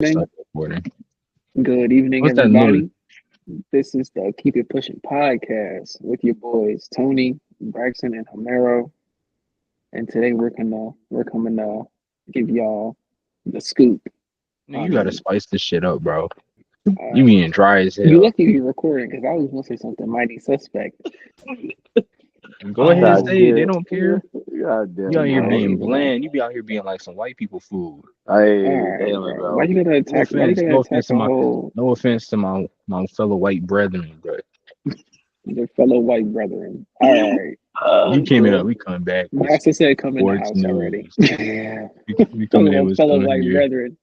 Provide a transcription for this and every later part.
Evening. Start recording. Good evening, What's that noise? everybody. This is the Keep It Pushing podcast with your boys Tony, Braxton, and Homero. And today we're coming to give y'all the scoop Man, you gotta on. spice this shit up, bro. You Uh, being dry as you hell. lucky you're recording because I was gonna say something mighty suspect. Go ahead and Oh, God say it. They damn. don't care. God You out damn, here all bro. being right, bro. bland. You be out here being like some white people food. Hey, All right, damn it, bro. Why bro. you gotta No attack? Why you offense. gotta No attack offense to a my whole no offense to my fellow white brethren, but your fellow white brethren? All right. you came in up, Bro. we coming back with Master said come in the sports house already. news. Yeah. We Talking coming in about with fellow some of white your brethren.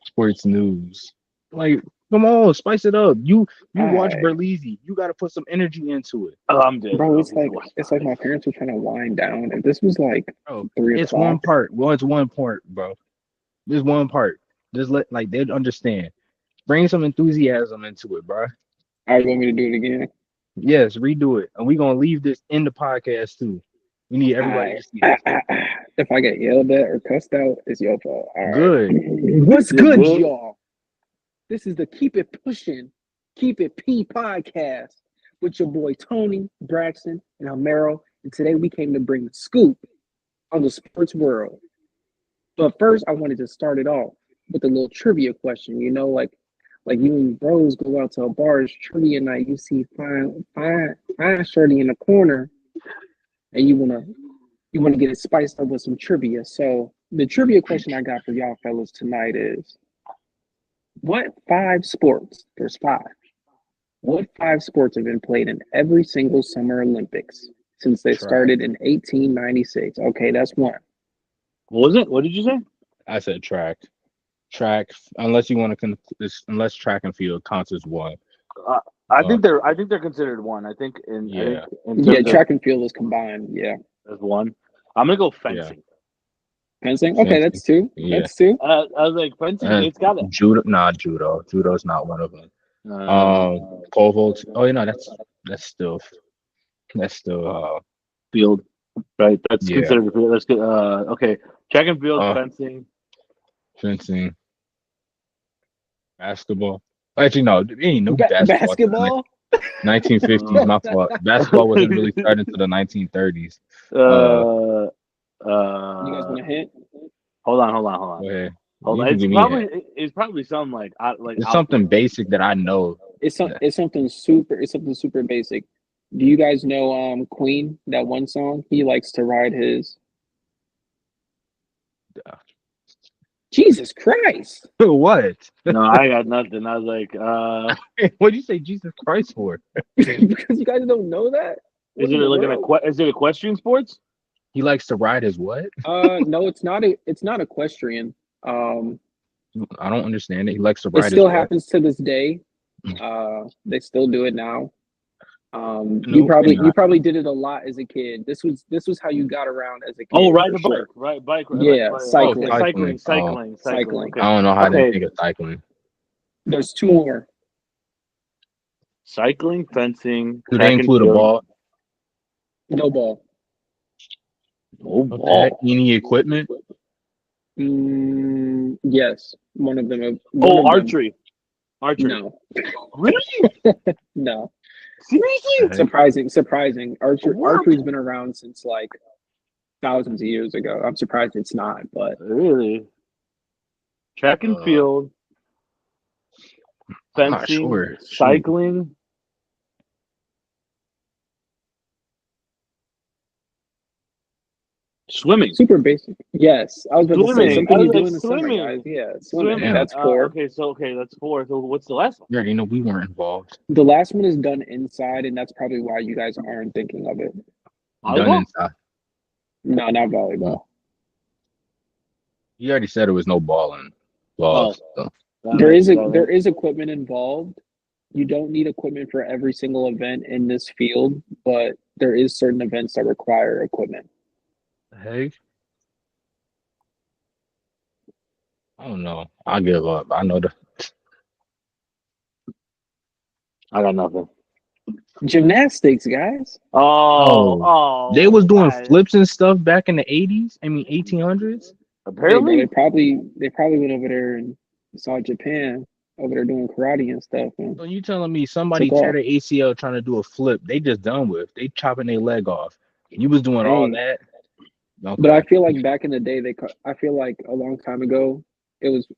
sports news. Like, come on, spice it up. You All watch right. Berlizzi. You gotta put some energy into it. Oh, I'm dead, Bro, bro. it's like my parents were trying to wind down. If this was like Bro, 3 o'clock, it's one part, bro. Just one part. Just let like they'd understand. Bring some enthusiasm into it, bro. I was want me to do it again. Yes, redo it. And we're gonna leave this in the podcast too. We need everybody I, to see this. if I get yelled at or cussed out, it's your fault. All right. Good. What's Yeah, good, good. y'all? This is the Keep It Pushing, Keep It P podcast with your boy Tony, Braxton, and Homero. And today we came to bring the scoop on the sports world. But first, I wanted to start it off with a little trivia question. You know, like you and bros go out to a bar, it's trivia night. You see fine shorty in the corner, and you wanna get it spiced up with some trivia. So the trivia question I got for y'all fellas tonight is, what five sports? There's five. What five sports have been played in every single Summer Olympics since they Track. started in 1896? Okay, that's one. What was it? What did you say? I said track. Track, unless you want to unless track and field counts as one. I think they're considered one. I think in Yeah. Yeah, terms track and field is combined. Yeah. of as one. I'm gonna go fencing. Fencing? Okay, Fencing. that's two. Yeah. That's two. I was like fencing. It's got it. Judo, nah, judo. Judo's not one of them. Pole vault. Oh, you know that's still field. Right. That's yeah. considered a field. That's good. Okay. Track and field, fencing. Fencing, basketball. Actually, no, there ain't no basketball. Basketball? 1950s, my fault. Basketball wasn't really started until the 1930s. Uh, You guys want to hint? Hold on. Go ahead. Hold You on. can give me a hint. It's probably something like It's something basic that I know. It's something super basic. Do you guys know Queen, that one song? He likes to ride his Jesus Christ. What? No, I got nothing. I was like, What do you say Jesus Christ for? Because you guys don't know that? is it equestrian sports? He likes to ride his what? No, it's not equestrian. I don't understand it. He likes to It ride still his what? happens to this day. They still do it now. No, you they're probably did it a lot as a kid. This was how you got around as a kid. Oh, ride the for bike, sure. right? Bike. Yeah, like, cycling. cycling. Cycling. Okay. I don't know how Okay. they think of cycling. There's two more. Cycling, fencing. Do track they and include a field. ball? No ball. No What the heck? ball. Any equipment? Yes, one of them. Archery. No, Really? no. Seriously? Surprising. What? Archery's been around since like thousands of years ago. I'm surprised it's not, but Really? Track and field. I'm not Fencing. sure. Cycling. Swimming. super basic. Yes, I was about to say Swimming. something I you was do like, in the summer, swimming. guys. Yeah, swimming. Damn. That's four. Okay, that's four. So what's the last one? You already know we weren't involved. The last one is done inside, and that's probably why you guys aren't thinking of it. Done Volleyball? inside. No, not volleyball. You already said there was no ball in balls. So. There is equipment involved. You don't need equipment for every single event in this field, but there is certain events that require equipment. Heck? I don't know. I'll give up. I know I got nothing. Gymnastics, guys. They was doing flips and stuff back in the 80s. I mean 1800s. Apparently, They probably went over there and saw Japan over there doing karate and stuff and So you telling me somebody took tear off. their ACL trying to do a flip, they just done with. They chopping their leg off. You was doing all Dang. that? But I Okay. feel like back in the day, I feel like a long time ago, it was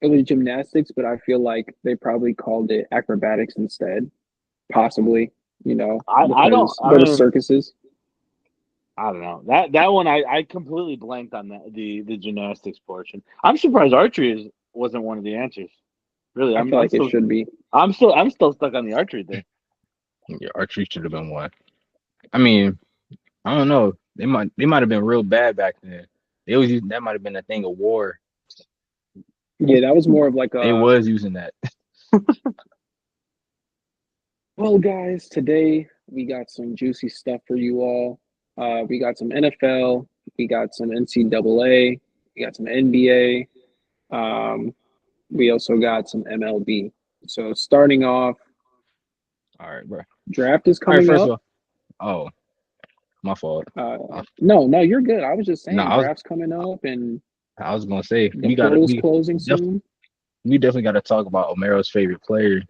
it was gymnastics, but I feel like they probably called it acrobatics instead, possibly, I don't. because I they're the mean, circuses. I don't know that one. I completely blanked on the gymnastics portion. I'm surprised wasn't one of the answers. Really, I I'm feel I'm like it still should be. I'm still stuck on the archery thing. Yeah, archery should have been one. I mean, I don't know. They might have been real bad back then. They was using that might have been a thing of war. Yeah, that was more of like They a, was using that. well, guys, today we got some juicy stuff for you all. We got some NFL, we got some NCAA, we got some NBA. We also got some MLB. So starting off, All right, bro. draft is All right, coming first of up. all, oh, my fault. Uh, No, no, you're good. I was just no, saying draft's coming up and I was gonna say the portal's closing def, soon. we definitely got to talk about Omero's favorite player.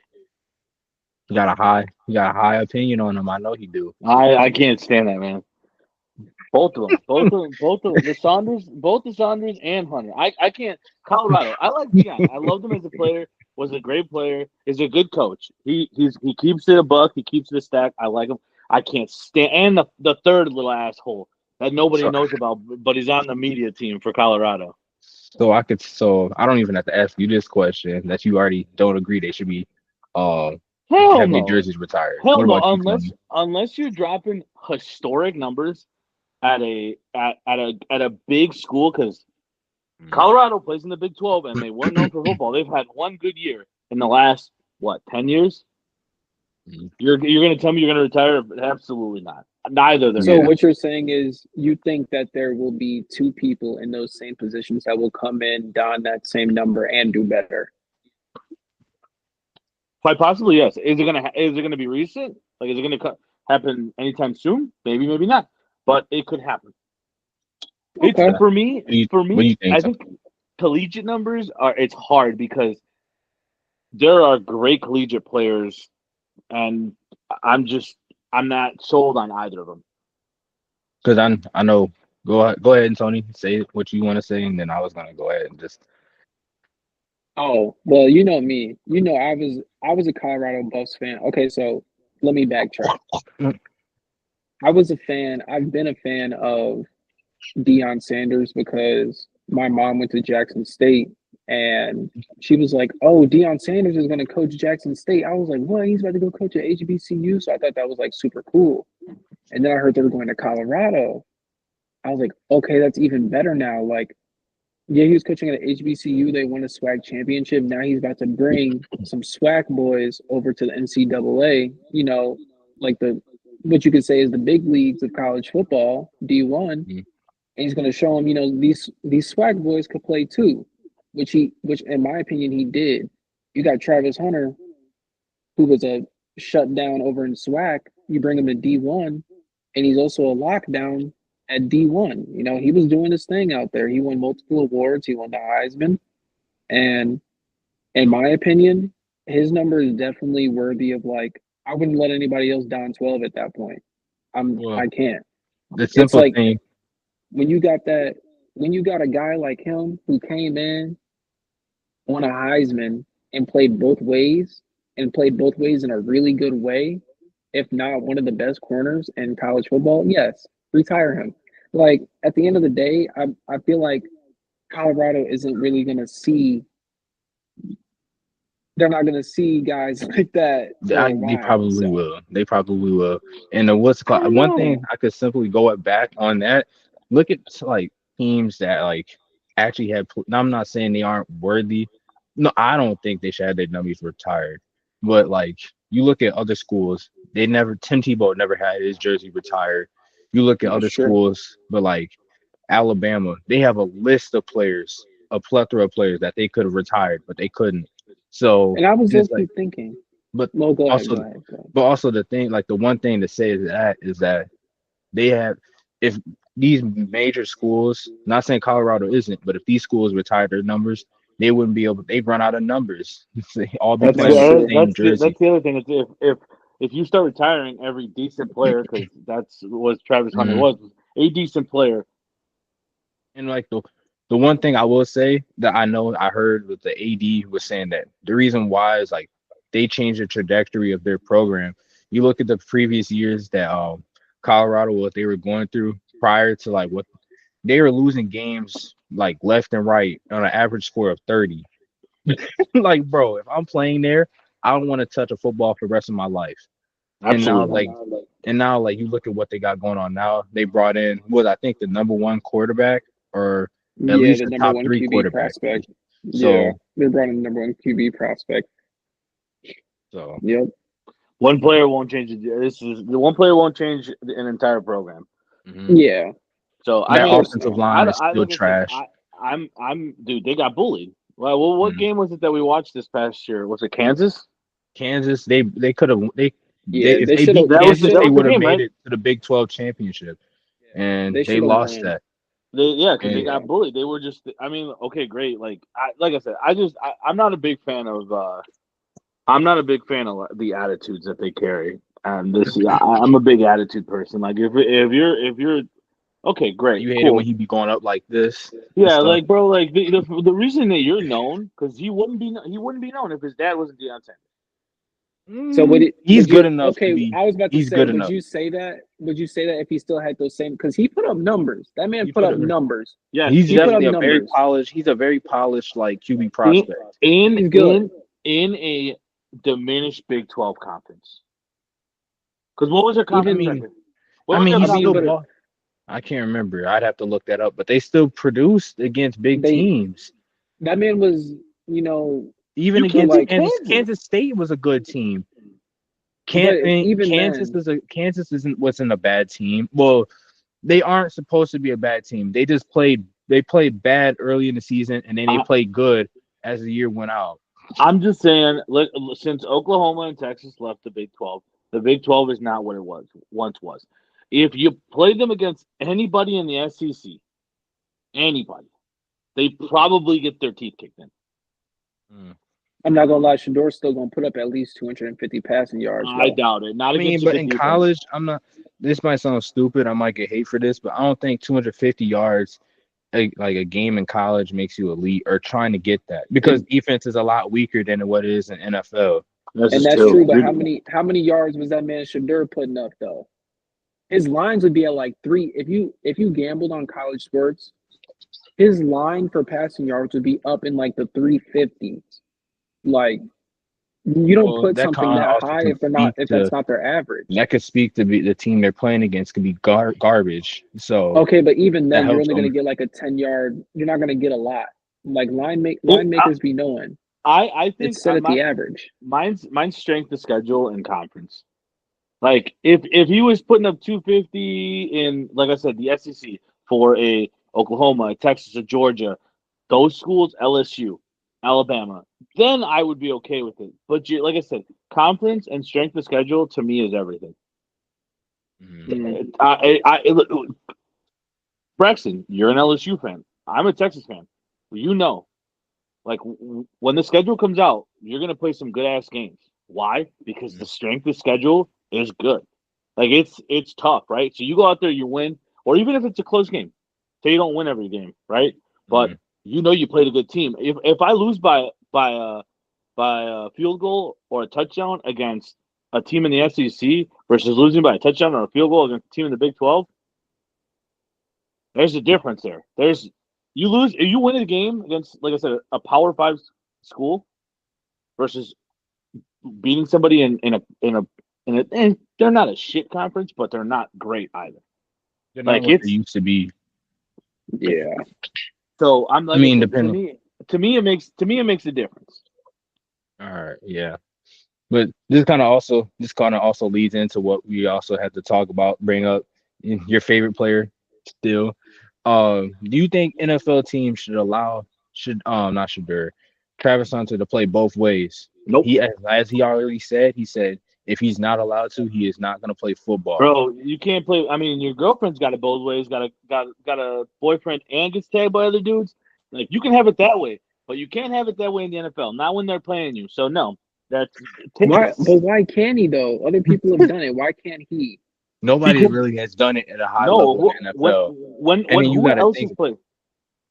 He got a high opinion on him. I know he do. I can't stand that man. Both of them. Both the Saunders and Hunter. I can't. Colorado. I like Dion. I loved him as a player. Was a great player. Is a good coach. He keeps it a buck. He keeps it a stack. I like him. I can't stand. And the third little asshole that nobody So knows about, but he's on the media team for Colorado. so I don't even have to ask you this question that you already don't agree they should be uh Hell have their no. jerseys retired. Hell What no. about you, Tony? Unless you're dropping historic numbers at a big school because Mm, Colorado plays in the Big 12 and they were known for football. They've had one good year in the last, what, 10 years? mm. You're going to tell me you're going to retire? Absolutely not. Neither of them So Yeah, do. what you're saying is you think that there will be two people in those same positions that will come in, don that same number, and do better. Quite possibly, yes. Is it gonna be recent? Like, is it going to happen anytime soon? Maybe, maybe not. But it could happen. It's Okay. okay. for What do you me. think, I Tony? think collegiate numbers are. It's hard because there are great collegiate players, and I'm just I'm not sold on either of them. Because I know. Go ahead, and Tony. Say what you want to say, and then I was gonna go ahead and just. Oh, well, you know me. I was a Colorado Buffs fan. Okay, so let me backtrack. I was a fan. I've been a fan of Deion Sanders because my mom went to Jackson State and she was like, "Oh, Deion Sanders is going to coach Jackson State." I was like, "What? He's about to go coach at HBCU?" So I thought that was like super cool. And then I heard they were going to Colorado. I was like, "Okay, that's even better now." Like, yeah, he was coaching at HBCU. They won a SWAC championship. Now he's about to bring some SWAC boys over to the NCAA. Like the what you could say is the big leagues of college football, D1, Mm. and he's going to show him, these swag boys could play too, which in my opinion he did. You got Travis Hunter, who was a shutdown over in swag. You bring him to D1, and he's also a lockdown at D1. He was doing his thing out there. He won multiple awards. He won the Heisman, and in my opinion, his number is definitely worthy of like. I wouldn't let anybody else down 12 at that point. Well, I can't. the It's simple like thing. when you got that when you got a guy like him who came in on a Heisman and played both ways in a really good way, if not one of the best corners in college football, yes, retire him. Like at the end of the day, I feel like Colorado isn't really gonna see they're not gonna see guys like that for a They while. probably So will. They probably will. And what's it I called? don't One thing know. I could simply go back on that. Look at like teams that like actually had. Now, I'm not saying they aren't worthy. No, I don't think they should have their numbers retired. But like you look at other schools, they never. Tim Tebow never had his jersey retired. You look at that's other true. schools, but like Alabama, they have a list of players, a plethora of players that they could have retired, but they couldn't. So And I was and low it's key like thinking, but well, go ahead, also, go ahead, go ahead. but also the thing, like the one thing to say is that they have, if these major schools, not saying Colorado isn't, but if these schools retire their numbers, they wouldn't be able. They'd run out of numbers. All be That's playing with the the same jersey. that's the other thing. Is if you start retiring every decent player, because that's what Travis Hunter Mhm. was a decent player. And like the one thing I will say that I know I heard with the AD was saying that the reason why is like they changed the trajectory of their program. You look at the previous years that Colorado what they were going through prior to like what they were losing games like left and right on an average score of 30. Like, bro, if I'm playing there, I don't want to touch a football for the rest of my life. And now Absolutely. like you look at what they got going on now. They brought in what I think the number one quarterback or at Yeah, least the the number top one three QB quarterback. prospect. Yeah, So they brought in the number one QB prospect. so Yep. One player won't change it. This is the one player won't change an entire program. mhm. Yeah, So I That of mean, course offensive not. line is I still like I said, trash. I'm dude. They got bullied. Well, what Mhm. game was it that we watched this past year? Was it Kansas? Kansas, they could have they Yeah, if they they should have. beat That They was Kansas, should. they the would have game, made right? it to the Big 12 championship, They and they should have lost won. that. Because they And got bullied. They were just. I mean, okay, great. Like I said, I'm not a big fan of. I'm not a big fan of the attitudes that they carry. And I'm a big attitude person. Like if you're okay, great, you hate it when cool. he be going up like this and Yeah, stuff. like bro, like the reason that you're known because he wouldn't be known if his dad wasn't Deion Sanders. So would it? He's Would good you? enough to Okay, be. I was about to He's say. good Would enough. you say that? Would you say that if he still had those same? Because he put up numbers. That man He put put up it. numbers. Yes, He's He put up definitely a very numbers. polished. He's a very polished like QB in prospect. in He's good. in in a diminished Big 12 conference. Because what was their I Even conference mean, record? What was their he I mean, still but conference record? lost. I can't remember. I'd have to look that up. But they still produced against big they teams. that man was, you know, Even You for can't against beat like, Kansas. Kansas. Kansas State was a good team. but Can't think even then, Kansas isn't wasn't a bad team. Well, they aren't supposed to be a bad team. They played bad early in the season and then they I, played good as the year went out. I'm just saying, since Oklahoma and Texas left the Big 12 is not what it was once was. If you played them against anybody in the SEC, anybody, they probably get their teeth kicked in. Mm. I'm not gonna lie, Shedeurs still gonna put up at least 250 passing yards I though. doubt it. Not I mean, against a but good in defense. college, I'm not. This might sound stupid. I might get hate for this, but I don't think 250 yards like a game in college makes you elite or trying to get that because And defense is a lot weaker than what it is in NFL. This and is that's true. true. But how many yards was that man Shadur putting up though? His lines would be at like three. If you gambled on college sports, his line for passing yards would be up in like the 350s. Like you don't Well, put that something kind of that also high can speak if that's to not their average. that could speak to the team they're playing against could be garbage. So Okay, but even that then, you're helps only gonna them. get like a 10 yard. You're not gonna get a lot. Like Well, line makers be knowing I think it's set at my the average. mine's strength of schedule and conference. Like if he was putting up 250 in, like I said, the SEC for a Oklahoma, a Texas, a Georgia, those schools, LSU, Alabama, then I would be okay with it. But like I said, conference and strength of schedule to me is everything. Mhm. Mm. Look, Braxton, you're an LSU fan. I'm a Texas fan. You know, like when the schedule comes out, you're gonna play some good ass games. Why? Because the strength of schedule is good. Like it's tough, right? So you go out there, you win, or even if it's a close game, say you don't win every game, right? But Mhm. you know you played a good team. If I lose by a field goal or a touchdown against a team in the SEC versus losing by a touchdown or a field goal against a team in the Big 12, there's a difference there. You lose if you win a game against, like I said, a Power Five school versus beating somebody and they're not a shit conference, but they're not great either. They're not Like what they it's used to be. Yeah, so I'm I like I mean, said, depending. to me it makes a difference. All right, yeah. But this kind of also leads into what we also have to talk about, bring up your favorite player still. Do you think NFL teams should allow should not Shadur, Travis Hunter to play both ways? Nope. He as he already said, he said if he's not allowed to, he is not going to play football. Bro, you can't play. I mean, your girlfriend's got it both ways. Got a boyfriend and gets tagged by other dudes. Like you can have it that way. But you can't have it that way in the NFL. Not when they're playing you. So no, that's Why? tickets. But why can't he though? Other people have done it. Why can't he? Nobody Because really has done it at a high level in no, the NFL. And when then you who got to else has think, played?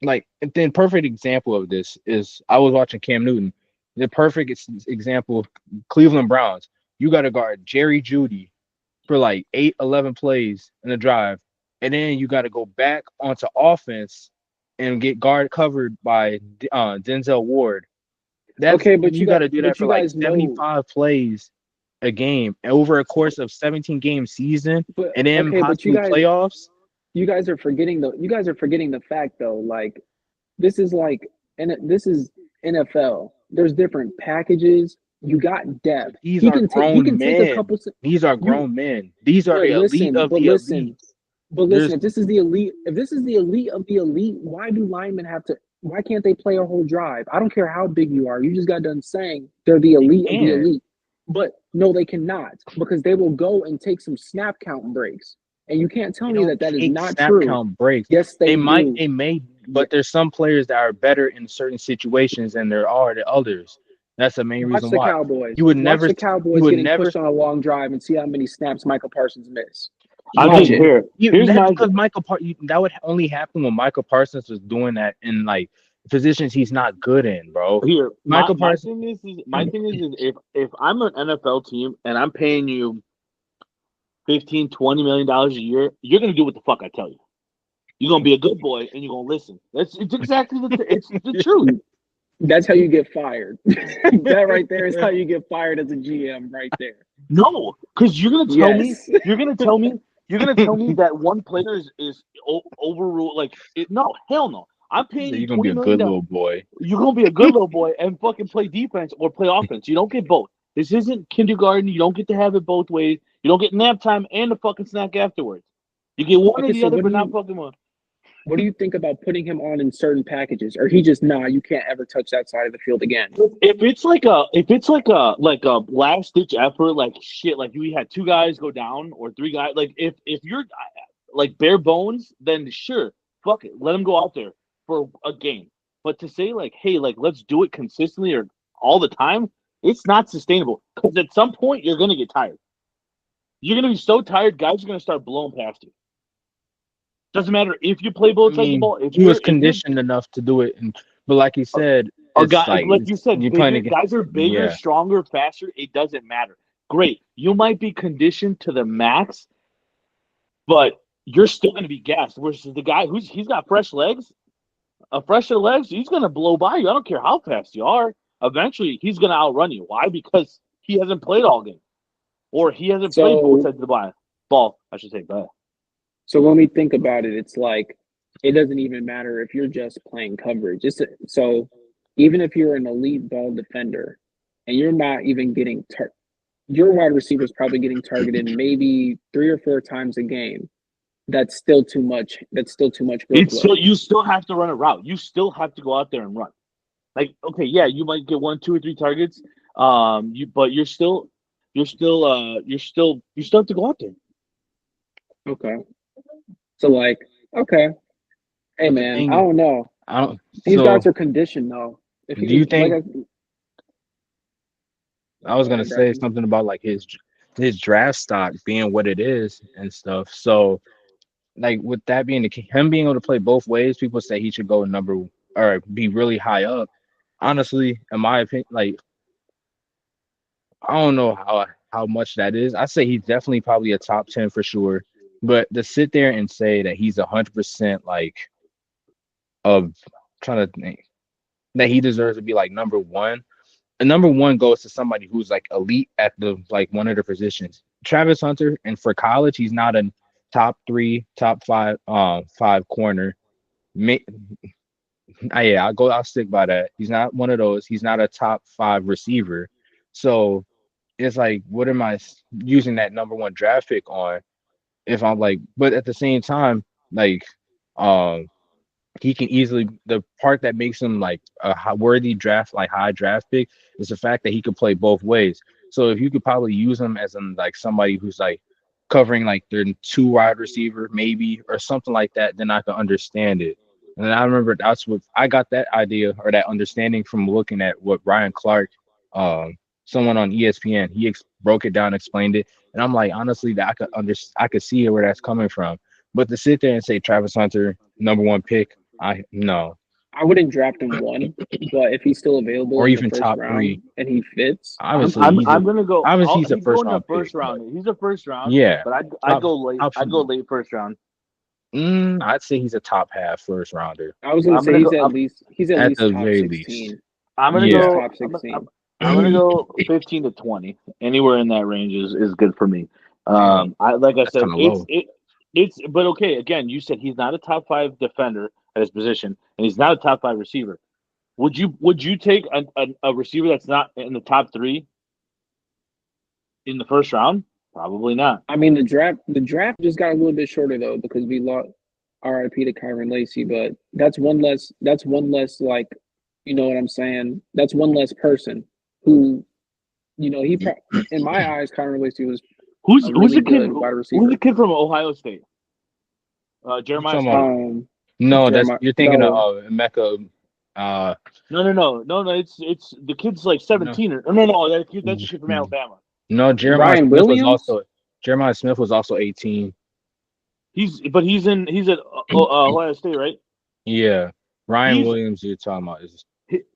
like, and then perfect example of this is I was watching Cam Newton. The perfect example, Cleveland Browns. You got to guard Jerry Judy for like 8, 11 plays in a drive, and then you got to go back onto offense and get guard covered by Denzel Ward. That's Okay, you got to do that but for you like guys know, 75 plays a game over a course of 17 game season, but and then okay, but possibly playoffs. you guys are forgetting the fact though. Like this is like, and this is NFL. There's different packages. You got depth. These are He can grown take a men. couple. These are You grown men. These are but the elite listen, of but the listen, elite. but listen. There's If this is the elite of the elite, why do linemen have to? Why can't they play a whole drive? I don't care how big you are. You just got done saying they're the they elite of the can. elite. But no, they cannot because they will go and take some snap count breaks. And you can't tell They me don't that that is take not snap true. count breaks. Yes, they do. It may, Yeah. but there's some players that are better in certain situations than there are to others. That's the main Watch reason the why. Cowboys. You would Watch never, the you Cowboys would getting never pushed on a long drive and see how many snaps Michael Parsons miss. I Watch think it. here's That's my because that would only happen when Michael Parsons was doing that in like positions he's not good in, bro. here Michael my Parsons, thing is my thing is if I'm an NFL team and I'm paying you 15, $20 million a year, you're gonna do what the fuck I tell you. You're gonna be a good boy and you're gonna listen. It's exactly it's the truth. That's how you get fired. That right there is how you get fired as a GM right there. No, because Yes. you're gonna tell me, you're gonna tell me that one player is overruled. Like, no, hell no. I'm paying you you're gonna be twenty a million good dollars. little boy. You're gonna be a good little boy and fucking play defense or play offense. You don't get both. This isn't kindergarten. You don't get to have it both ways. You don't get nap time and the fucking snack afterwards. You get one or Okay, the so other, but not fucking one. what do you think about putting him on in certain packages? Or he just you can't ever touch that side of the field again. If it's like a last ditch effort, like shit, like you had two guys go down or three guys, like if you're like bare bones, then sure, fuck it, let him go out there for a game. But to say like, hey, like let's do it consistently or all the time, it's not sustainable. Because at some point you're gonna get tired. You're gonna be so tired, guys are gonna start blowing past you. Doesn't matter if you play I both sides of the mean, ball. he was If you're conditioned enough to do it, but like you said, a it's guy like you said, you're playing bigger against. guys are bigger, Yeah, stronger, faster. It doesn't matter. Great, you might be conditioned to the max, but you're still going to be gassed. Versus the guy he's got fresh legs, a fresher legs, he's going to blow by you. I don't care how fast you are. Eventually, he's going to outrun you. Why? Because he hasn't played all game, or he hasn't played both So sides of the ball. I should say, but so when we think about it, it's like it doesn't even matter if you're just playing coverage. So even if you're an elite ball defender and you're not even getting your wide receiver is probably getting targeted maybe 3 or 4 times a game. That's still too much. That's still too much it's still workload. you still have to run a route. You still have to go out there and run. Like, okay, yeah, you might get one, two, or three targets. But you still have to go out there. Okay. So like, okay. Hey but the man, I thing, don't know. I don't. These So, guys are conditioned though. If do you you like, think? I was go gonna ahead, say Braxton. something about like his draft stock being what it is and stuff. So, like with that being him being able to play both ways, people say he should go number or be really high up. Honestly, in my opinion, like I don't know how much that is. I say he's definitely probably a top 10 for sure. But to sit there and say that he's 100% like of trying to think that he deserves to be like number one. And number one goes to somebody who's like elite at the like one of the positions. Travis Hunter, and for college, he's not a top three, top five, five corner. May, yeah, I'll stick by that. He's not one of those. He's not a top five receiver. So it's like, what am I using that number one draft pick on? If I'm like, but at the same time, like, um, he can easily the part that makes him like a worthy draft, like high draft pick, is the fact that he could play both ways. So if you could probably use him as in like somebody who's like covering like their two wide receiver maybe or something like that, then I can understand it. And I remember that's what I got that idea or that understanding from looking at what Ryan Clark, um, someone on ESPN, broke it down, explained it, and I'm like, honestly, that I could see where that's coming from. But to sit there and say Travis Hunter, number one pick, I no, I wouldn't draft him one, but if he's still available or in the even first top round three. and he fits, I'm gonna go. Obviously he's a He's first going in the round pick, first but round. He's a first round, yeah, but I'd top go late. top I'd go late first round. I'd say he's a top half first rounder I was gonna I'm say gonna go. he's at at least the top very least. 16. I'm gonna At least Yeah. go. top 16. I'm gonna go 15 to 20. Anywhere in that range is good for me. Damn, I like I that's said, kind of low. it's but okay. Again, you said he's not a top five defender at his position, and he's not a top five receiver. Would you take a receiver that's not in the top three in the first round? Probably not. I mean, the draft just got a little bit shorter though because we lost RIP to Kyron Lacey, but that's one less. That's one less like, you know what I'm saying? That's one less person who, in my eyes, Kyron Lacey was a Who's really the kid? good wide Who's the receiver. kid from Ohio State? You Jeremiah talking Smith. about? Um, No, that's Jeremiah, you're thinking of no, Mecca. No. It's the kid's like No, 17 or no. That's the kid from Alabama. no. Ryan Williams. Jeremiah Smith was also 18. He's at Ohio State, right? Yeah, Ryan He's Williams. You're talking about is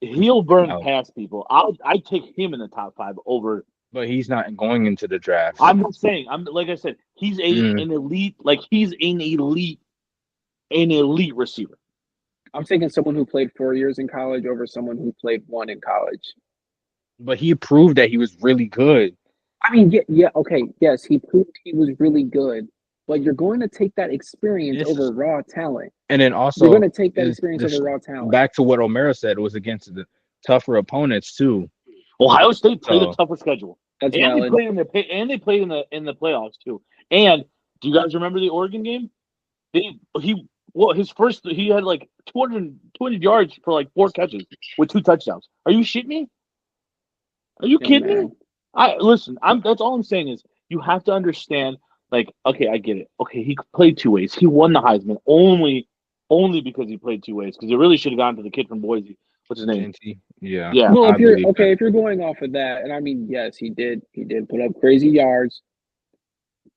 he'll burn no, past people. I'd take him in the top five over. but he's not going into the draft. I'm not saying. I'm like I said. He's Mm, an elite. Like he's an elite receiver. I'm taking someone who played 4 years in college over someone who played one in college. but he proved that he was really good. I mean, yeah, okay, yes, he proved he was really good, but you're going to take that experience This is, over raw talent. and then You're going also to take that is experience over this raw talent. back to what O'Mara said. It was against the tougher opponents too. Ohio State played a So tougher schedule, That's and they valid. played in the playoffs too. And do you guys remember the Oregon game? His first he had like 200 yards for like 4 catches with 2 touchdowns. Are you shitting me? Are you Yeah, kidding me? man. I listen. That's all I'm saying is you have to understand. Like, okay, I get it. Okay, he played 2 ways. He won the Heisman only because he played 2 ways. Because it really should have gone to the kid from Boise. What's his name? JT, yeah, Yeah. Well, I believe that. if you're going off of that, and I mean, yes, he did put up crazy yards,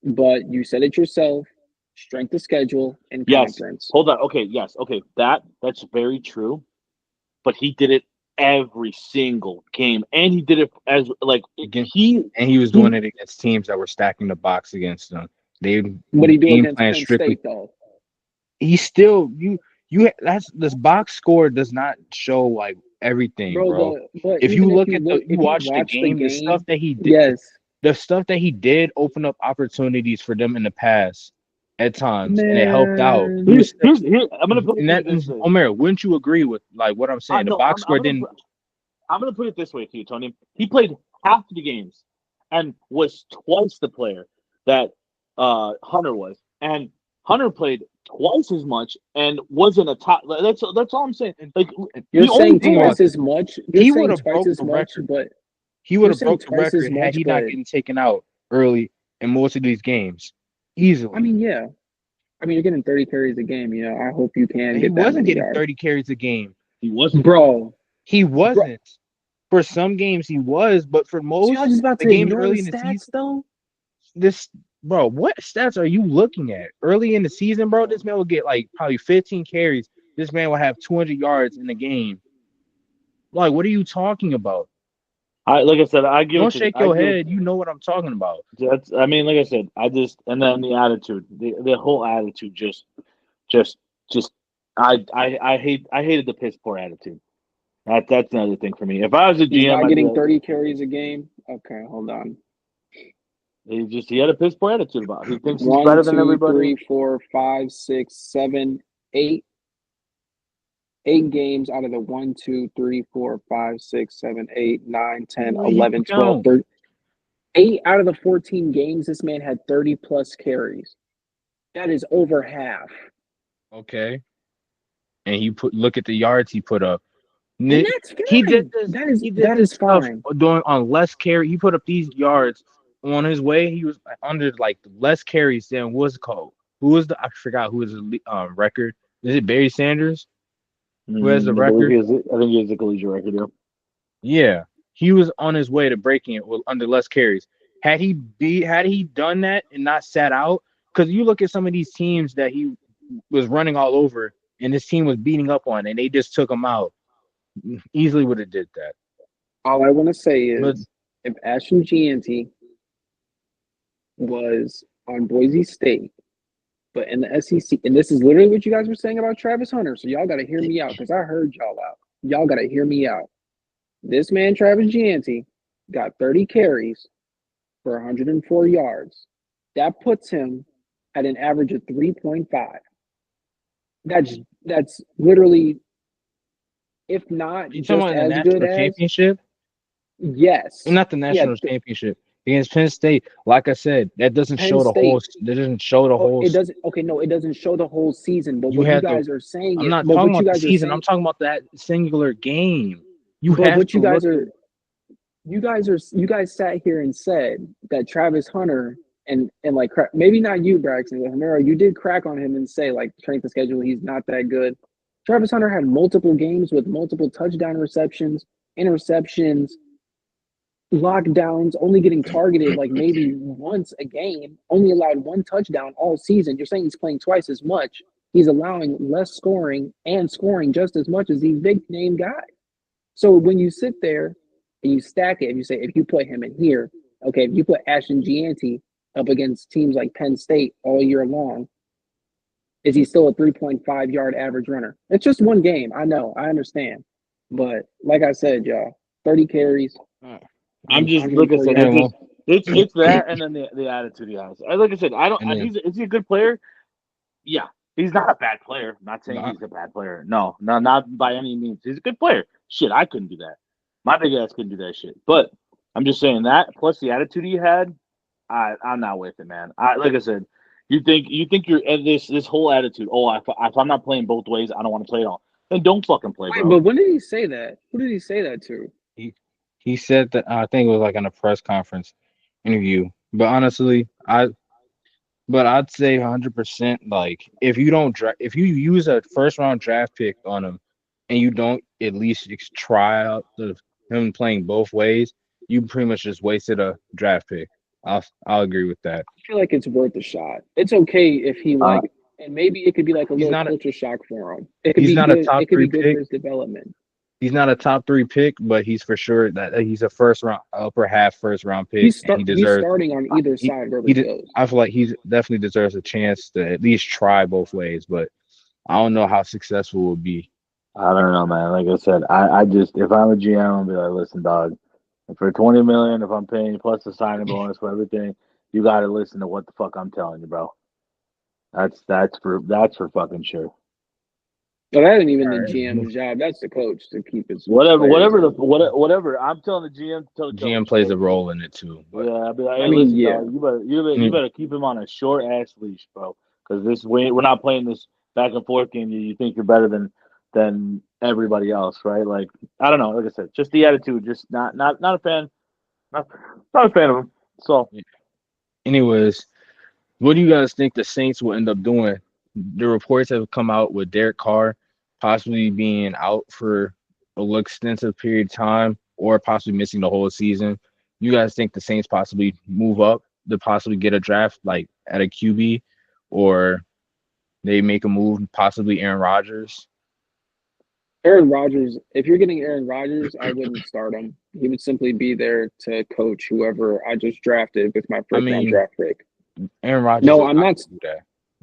but you said it yourself, strength of schedule and Yes. conference. Hold on. Okay. Yes. Okay. That's very true. But he did it every single game, and he did it as like Again, he and he was he doing it against teams that were stacking the box against them. They What do you do game against plan Penn strictly. State though? He still you that's this box score does not show like everything, Bro, bro. but If you even look at you if you watch the watch the game, game, yes, the stuff that he did open up opportunities for them in the past at times, and it helped out. He man. was still, I'm gonna put it and to that you this way. Omer, wouldn't you agree with like what I'm saying? The No, box score didn't. I'm gonna put it this way to you, Tony. He played half the games and was twice the player that Hunter was, and Hunter played twice as much and wasn't a top. That's all I'm saying. Like You're he only saying Think played. about twice this. as much. You're He would saying have twice broke as the much, record. but He would you're have saying broke the twice as record had much, he not but getting taken out early in most of these games I easily. mean, yeah. I mean, you're getting 30 carries a game. I hope you can And he get that wasn't many getting yards, 30 carries a game. He wasn't. bro. He Bro, wasn't. For some games he was, but for so y'all most just about the to games ignore the early in the stats, season, though? this bro, what stats are you looking at? Early in the season, bro, this man will get like probably 15 carries. This man will have 200 yards in the game. Like, what are you talking about? Like I said, I give it Don't to the. shake I your give it. head. You know what I'm talking about. That's. I mean, like I said, I just and then the attitude, the whole attitude, just, just. I hated the piss poor attitude. That's another thing for me. If I was a He's GM, not I'd be getting like, 30 carries a game. Okay, hold on. he had a piss poor attitude about it. He thinks he's One, better than two, everybody. three, four, five, six, seven, eight. 8 games out of the 1, 2, 3, 4, 5, 6, 7, 8, 9, 10, Well, you 11, 12, count. 13. 8 out of the 14 games, this man had 30 plus carries. That is over half. Okay. And he look at the yards he put up. And that's He did fine. this. That is He did that this is stuff fine. doing on less carry. He put up these yards on his way. He was under like less carries than was called. Who was I forgot who was the record. Is it Barry Sanders who has the I believe record? I think he has the collegiate record. Yeah. Yeah, he was on his way to breaking it with under less carries. Had he done that and not sat out, because you look at some of these teams that he was running all over, and his team was beating up on, and they just took him out. Easily would have did that. All I want to say But is, if Ashton Gianti was on Boise State, but in the SEC, and this is literally what you guys were saying about Travis Hunter, so y'all got to hear me out because I heard y'all out. Y'all got to hear me out. This man, Travis Gianti, got 30 carries for 104 yards. That puts him at an average of 3.5. That's literally, if not you talking just about in the as good national as, championship? yes. Not the Yeah, national championship against Penn State. Like I said, that doesn't Penn show the whole. State. That doesn't show the Oh, whole. it doesn't. Okay, no, it doesn't show the whole season. But You what you had the. guys are saying I'm is, not but talking what you about the guys are season. I'm saying, talking about that singular game. You but have what to look at. you guys sat here and said that Travis Hunter and like maybe not you, Braxton, but Homero, you did crack on him and say like strength of schedule, he's not that good. Travis Hunter had multiple games with multiple touchdown receptions, interceptions, lockdowns, only getting targeted like maybe once a game, only allowed one touchdown all season. You're saying he's playing twice as much. He's allowing less scoring and scoring just as much as these big name guys. So when you sit there and you stack it, and you say if you put him in here, okay, if you put Ashton Gianti up against teams like Penn State all year long, is he still a 3.5 yard average runner? It's just one game. I know, I understand. But like I said, y'all, 30 carries, I'm just like I 104 said, And yards. well, it's that, and then the attitude he has. Like I said, I don't. and then Is he a good player? Yeah, he's not a bad player. I'm not saying not, he's a bad player. No, no, not by any means. He's a good player. Shit, I couldn't do that. My big ass couldn't do that shit. But I'm just saying that plus the attitude he had, I'm not with it, man. Like I said, you think you're this whole attitude. Oh, if I'm not playing both ways, I don't want to play it all. Then don't fucking play, Wait, bro. but when did he say that? Who did he say that to? he he said that I think it was like in a press conference interview. But honestly, I'd say 100%. Like if you use a first round draft pick on him, and you don't at least try out the him playing both ways, you pretty much just wasted a draft pick. I'll agree with that. I feel like it's worth a shot. It's okay if he Uh, like, and maybe it could be like a He's little not a culture shock for him. It could he's be not a good. top It could three be good for pick. his development. He's not a top three pick, but he's for sure that he's a first round, upper half first round pick, and he He's deserves. starting on either He side wherever he. he goes. I feel like he's definitely deserves a chance to at least try both ways, but I don't know how successful it will be. I don't know, man. Like I said, I just if I'm a GM, I'll be like, listen, dog. For 20 million, if I'm paying you plus the signing bonus for everything, you got to listen to what the fuck I'm telling you, bro. That's for fucking sure. But that ain't even All the right. GM's job. That's the coach to keep his Whatever, players whatever the in. whatever. I'm telling the GM to tell the GM coach. plays Like, a role in it too, but yeah, I'll be like, I hey, mean, listen, yeah. dog. You any- better keep him on a short ass leash, bro. Because we're not playing this back and forth game. You think you're better than everybody else, right? Like I don't know. Like I said, just the attitude. Just not a fan. Not, not a fan of him. So anyways, what do you guys think the Saints will end up doing? The reports have come out with Derek Carr possibly being out for a extensive period of time or possibly missing the whole season. You guys think the Saints possibly move up to possibly get a draft like at a QB, or they make a move, possibly Aaron Rodgers? Aaron Rodgers, if you're getting Aaron Rodgers, I wouldn't start him. He would simply be there to coach whoever I just drafted with my I first round mean, draft pick. Aaron Rodgers No, does not do that,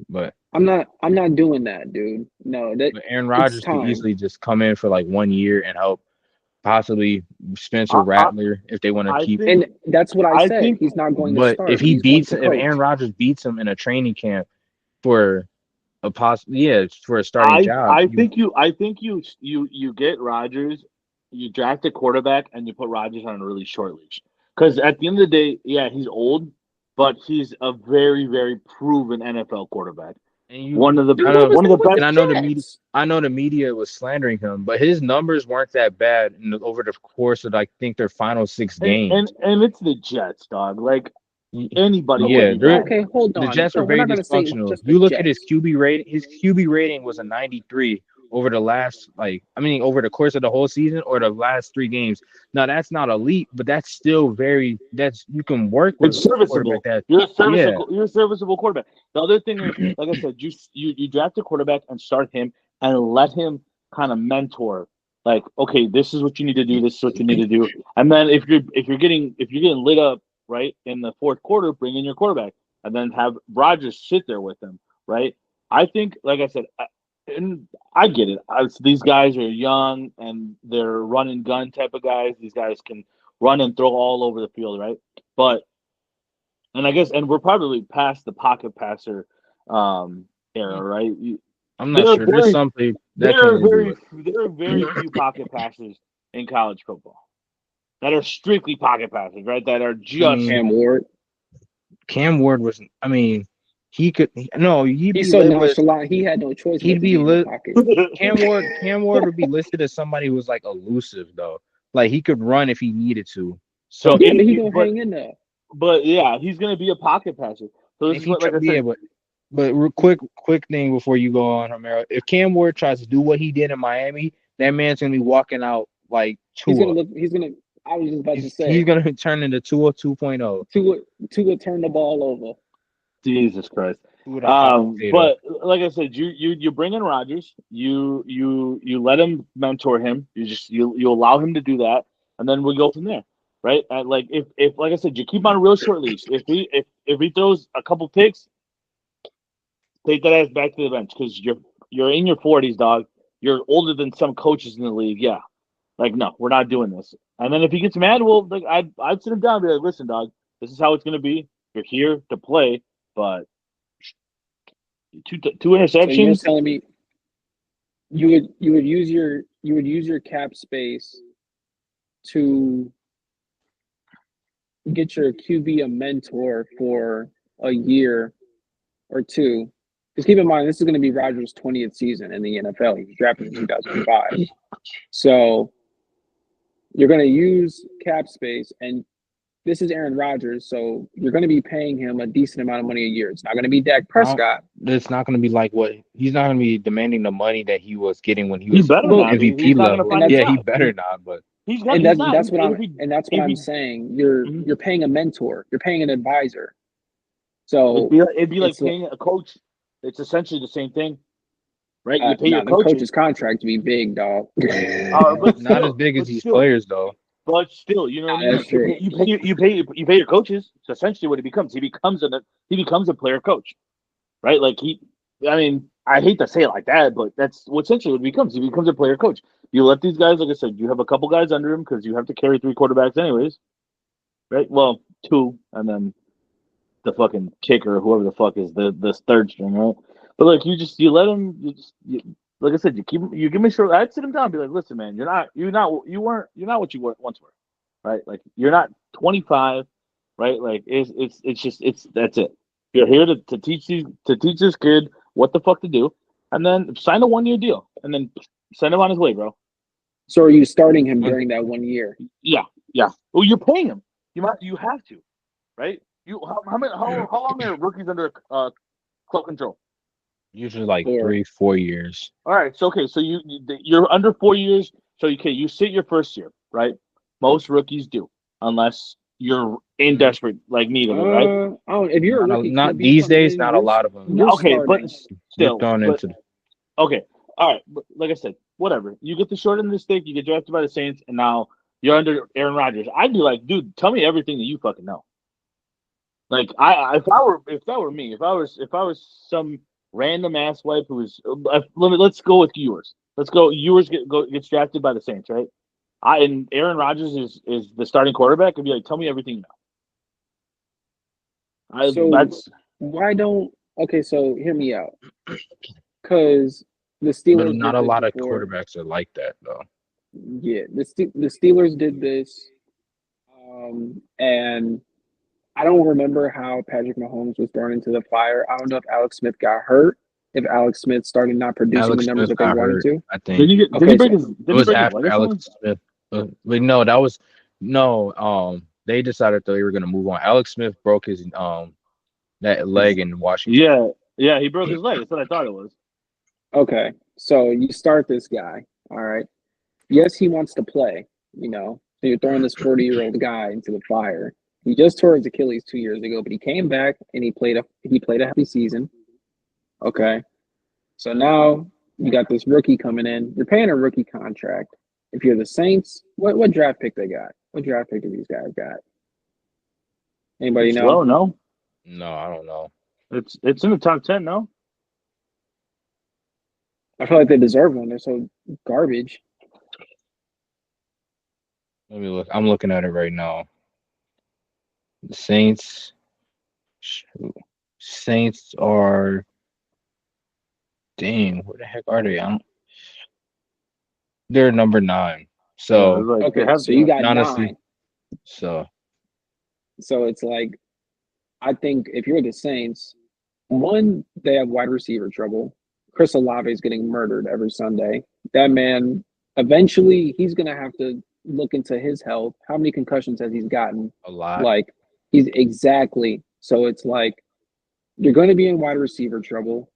but I'm not doing that, dude. No, that but Aaron it's Rodgers could time. easily just come in for like 1 year and help possibly Spencer I I, Rattler if they want to I keep. think And that's what I I said. think He's not going to But start, but he's going to if Aaron coach. Rodgers beats him in a training camp for for a starting job, I think you get Rodgers, you draft a quarterback, and you put Rodgers on a really short leash. Because at the end of the day, yeah, he's old, but he's a very very proven NFL quarterback. and you One of the Dude, I that know was one of him the with best. and the Jets. I know the media was slandering him, but his numbers weren't that bad over the course of I think their final six And, and games. and it's the Jets, dog. Like Anybody Yeah, would be bad. Okay, hold the on. Jets So were we're very not gonna say it's dysfunctional. just the You look at his Jets. QB rating. His QB rating was a 93 over the last, over the course of the whole season or the last 3 games. Now that's not elite, but that's still very. That's you can work with It's a quarterback serviceable. that. You're a Yeah, serviceable. You're a serviceable quarterback. The other thing is, like I said, you draft a quarterback and start him and let him kind of mentor. Like, okay, this is what you need to do. This is what you need to do. And then if you're getting lit up right in the fourth quarter, bring in your quarterback and then have Rodgers sit there with him. Right. I think, like I said, and I get it. These guys are young and they're run and gun type of guys. These guys can run and throw all over the field, right? But and I guess and we're probably past the pocket passer era, right? I'm not There are sure. There's very something that there are can do very it. there are very few pocket passers in college football that are strictly pocket passers, right? That are I just mean, Cam Ward. Cam Ward was. I mean, he could. No, he'd He's be so lit with. nonchalant. He had no choice but He'd to be be in the lit. pocket. Cam Ward would be listed as somebody who was like elusive though. Like he could run if he needed to. so So Yeah, in but he gonna but hang in there. but yeah, he's gonna be a pocket passer. So this if is he what, like I yeah, said, but quick thing before you go on, Romero. If Cam Ward tries to do what he did in Miami, that man's gonna be walking out like He's gonna Tua. look. He's gonna. I was just about to He's say, gonna turn into Tua 2.0. Tua turn the ball over. Jesus Christ. Tua the hot potato. But like I said, you bring in Rodgers, you let him mentor him. You allow him to do that, and then we go from there, right? Like if like I said, you keep on a real short leash. If he throws a couple picks, take that ass back to the bench because you're in your 40s, dog. You're older than some coaches in the league. Yeah, like no, we're not doing this. And then if he gets mad, well, like I'd sit him down and be like, listen, dog, this is how it's gonna be. You're here to play, but two So you're interceptions. telling me you would use your cap space to get your QB a mentor for a year or two. Because keep in mind, this is going to be Rodgers' 20th season in the NFL. He was drafted in 2005. So you're going to use cap space, and this is Aaron Rodgers. So you're going to be paying him a decent amount of money a year. It's not going to be Dak I don't, Prescott. it's not gonna be like what he's not gonna be demanding the money that he was getting when he He was better Well, not be. MVP He's not gonna level. and find a that's Yeah, he job. better not. But He's gonna. and He's that not. that's what If I'm he, and that's what if I'm he, saying. You're paying a mentor. You're paying an advisor. So it'd be like it's paying a coach. It's essentially the same thing, right? You pay your nah, them coaches, coaches' contract to be big, dog. but not as still, big as but these still, players though. but still, you know what I mean? That's Like you true. pay, you pay your coaches. It's essentially what he becomes. He becomes a player coach, right? Like I mean, I hate to say it like that, but that's what essentially what he becomes. He becomes a player coach. You let these guys, like I said, you have a couple guys under him because you have to carry 3 quarterbacks anyways, right? Well, 2, and then the fucking kicker, whoever the fuck is the third string, right? But like you let him, like I said, you give me short. I'd sit him down and be like, listen, man, you're not what you once were, right? Like you're not 25, right? Like it's just that's it. You're here to teach this kid what the fuck to do, and then sign a 1 year deal, and then send him on his way, bro. So are you starting him during that 1 year? Yeah, yeah. Well, you're paying him. You have to, right? How long are rookies under club control? Usually like Or 3-4 years. All right, so okay, so you're under 4 years, so you sit your first year, right? Most rookies do, unless you're in desperate like need of it, right? if you're a rookie, Not QB these comes days. in, Not a lot of them. you're Okay, but starting. You're still, thrown but into. okay, all right. But like I said, whatever. You get the short end of the stick. You get drafted by the Saints, and now you're under Aaron Rodgers. I'd be like, dude, tell me everything that you fucking know. Like if that were me, if I was some random ass wife who was let's go with Ewers. Let's go. Ewers gets drafted by the Saints, right? And Aaron Rodgers is the starting quarterback. I'd be like, tell me everything now. So That's why don't? Okay, so hear me out. Because the But Steelers not did a this lot of before. quarterbacks are like that though. Yeah, the Steelers did this, and I don't remember how Patrick Mahomes was thrown into the fire. I don't know if Alex Smith got hurt, if Alex Smith started not producing the Alex numbers Smith that they got wanted hurt. to. I did think he Okay, so it was break his leg after or Alex something? Smith. But no, that was no. they decided they were gonna move on. Alex Smith broke his that leg in Washington. Yeah, he broke his leg. That's what I thought it was. Okay, so you start this guy. All right. Yes, he wants to play. So you're throwing this 40-year-old guy into the fire. He just tore his Achilles 2 years ago, but he came back and he played a healthy season. Okay. So now you got this rookie coming in. You're paying a rookie contract. If you're the Saints, what draft pick they got? What draft pick do these guys got? Anybody It's know? low, no? No, I don't know. It's in the top 10, no? I feel like they deserve one. They're so garbage. Let me look. I'm looking at it right now. The Saints are dang. Where the heck are they? They're number 9. Yeah, So they Okay, have so you to. got honestly, 9. so So it's like, I think if you're the Saints, one, they have wide receiver trouble. Chris Olave is getting murdered every Sunday. That man, eventually, he's going to have to look into his health. How many concussions has he gotten? a lot. Like, he's exactly. So it's like, you're going to be in wide receiver trouble.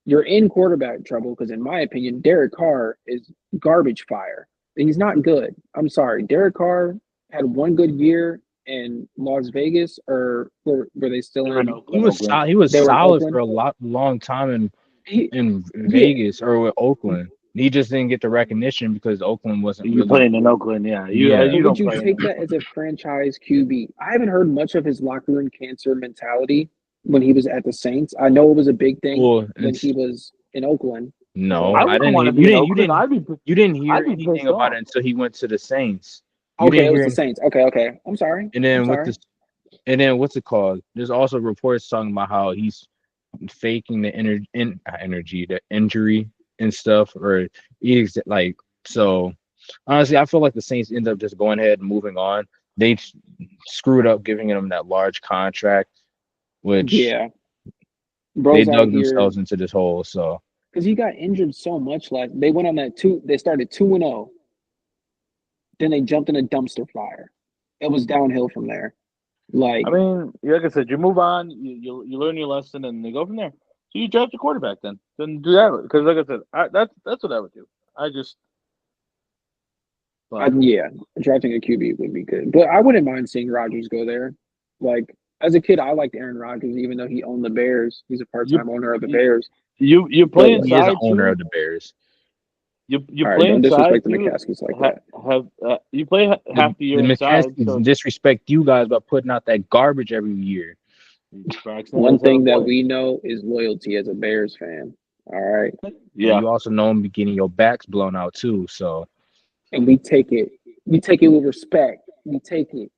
You're in quarterback trouble because, in my opinion, Derek Carr is garbage fire. He's not good. I'm sorry. Derek Carr had one good year in Las Vegas, or were they still They're in in? He Oakland. was Oakland. he was They were in solid for Oakland. a long time He, in yeah, Vegas or with Oakland. He just didn't get the recognition because Oakland wasn't You really. playing in Oakland, yeah. Yeah, You but would don't you play in take that as a franchise QB? I haven't heard much of his locker room cancer mentality when he was at the Saints. I know it was a big thing well, when he was in Oakland, no, I but I wouldn't didn't. want to You be in didn't. You Oakland. didn't. You didn't I'd hear be anything pissed about off. it until he went to the Saints. You okay, didn't it was hear the any, Saints. Okay. I'm sorry. and I'm then with sorry. this, and then what's it called? There's also reports talking about how he's faking the energy, the injury and stuff, or he's like so. Honestly, I feel like the Saints end up just going ahead and moving on. They screwed up giving him that large contract, which Yeah, they bro's out dug here themselves into this hole. So because he got injured so much last. They went on that two. They started 2-0. Then they jumped in a dumpster fire. It was downhill from there. I Like, mean, like I said, you move on, you learn your lesson, and you go from there. So you draft a quarterback, then do that because, like I said, that's what I would do. I just, but yeah, drafting a QB would be good, but I wouldn't mind seeing Rodgers go there. Like, as a kid, I liked Aaron Rodgers, even though he owned the Bears. He's a you part-time owner of the you Bears. you But play like, he is an inside owner of too. the Bears. You all right, play don't inside disrespect the too. McCaskies like Ha, that. have you play The half the the year inside, McCaskies so disrespect you guys by putting out that garbage every year. Braxton One does have a thing that point. we know is loyalty as a Bears fan. All right, And Yeah, you also know him be getting your backs blown out too. So and we take it. We take it with respect. We take it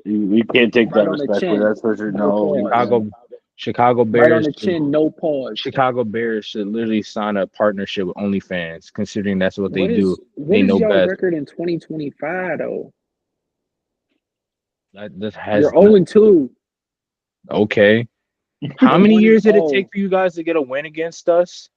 you can't take right that on the respectfully. chin. That's for sure. No No, you pause. can't. Chicago Right on Bears the chin. No pause. Chicago Bears should literally sign a partnership with OnlyFans, considering that's what they What do. is what They is know y'all best. record in 2025 though? That You're has 0-2. okay. You're How many one and years did it take oh. for you guys to get a win against us?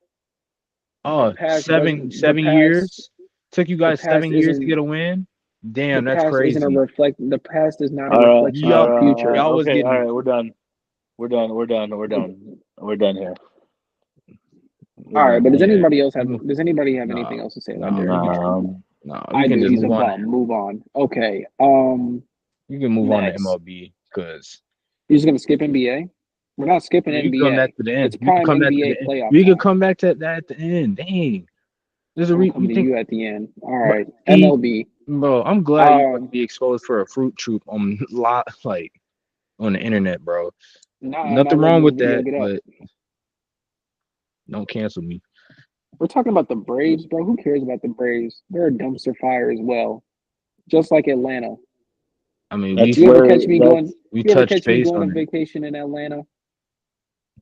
The Oh, past seven doesn't. The seven past. years. Took you The guys past 7 years to isn't. get a win. The Damn, that's past isn't a crazy. reflect. The past is not a All right, reflection of Y'all, the future. y'all was okay, all getting. right. We're done. We're done here. We're All right, done but here. Yeah. does anybody have anything No, else to say about no, Derek we Carr? Um, no. We I can do. just He's a move on. bum. Move on. Okay. You can move on to Next. MLB because You're just gonna skip NBA? We're not skipping you can come back NBA. to the It's end. You can prime come back to the NBA end. playoff We could time. come back to that at the end. Dang. There's a I'm you coming to think, you at the end. All but right. see, MLB. bro, I'm glad you about to Um, be exposed for a fruit troop on lot like on the internet, bro. nah, I'm not Nothing letting wrong this with video that, get up. but don't cancel me. We're talking about the Braves, bro. Who cares about the Braves? They're a dumpster fire as well, just like Atlanta. I mean, that's You ever where catch me going? that's we You ever touched catch me base going on on it. vacation in Atlanta?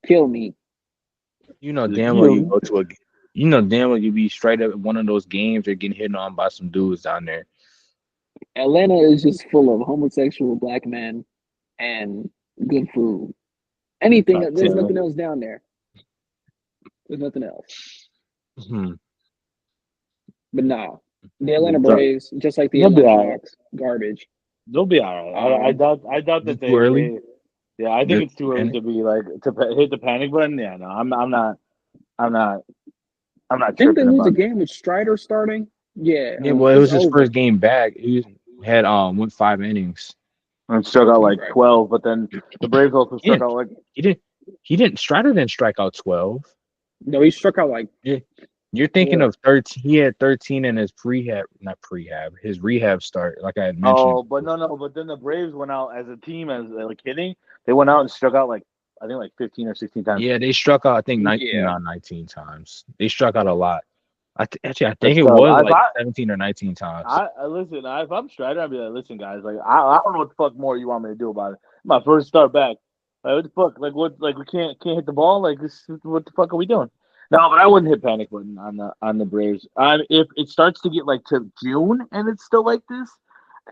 Kill me. You know the damn well you kill. go to a you know damn well you be straight up at one of those games or getting hit on by some dudes down there. Atlanta is just full of homosexual black men and good food. Anything. Not There's too. nothing else down there. There's nothing else. Hmm. But nah, the Atlanta So, Braves, just like the they'll be Atlanta all right. Hawks, garbage. They'll be all right. I doubt Is that it too early? yeah, I think They're it's too early panic. to be like hit the panic button. Yeah, no, I'm not, I'm not Didn't they tripping lose a about it. game with Strider starting? Yeah, Yeah, well, it it's was his over. first game back. Had went 5 innings. And struck out like Right. 12, but then the Braves also He struck didn't. out like He didn't. He didn't. Strider didn't strike out 12. No, he struck out like Yeah, you're thinking 4. of 13. He had 13 in his prehab, not prehab, his rehab start. Like I had mentioned. oh, but no, but then the Braves went out as a team as like hitting. They went out and struck out like I think like 15 or 16 times. Yeah, they struck out. I think 19 Yeah. on 19 times. They struck out a lot. Actually, I think That's it tough. was like 17 or 19 times. I listen. If I'm Strider, I'd be like, listen, guys, like I don't know what the fuck more you want me to do about it. My first start back. Like what the fuck? Like what? Like we can't hit the ball. Like this. What the fuck are we doing? No, but I wouldn't hit panic button on the Braves. If it starts to get like to June and it's still like this,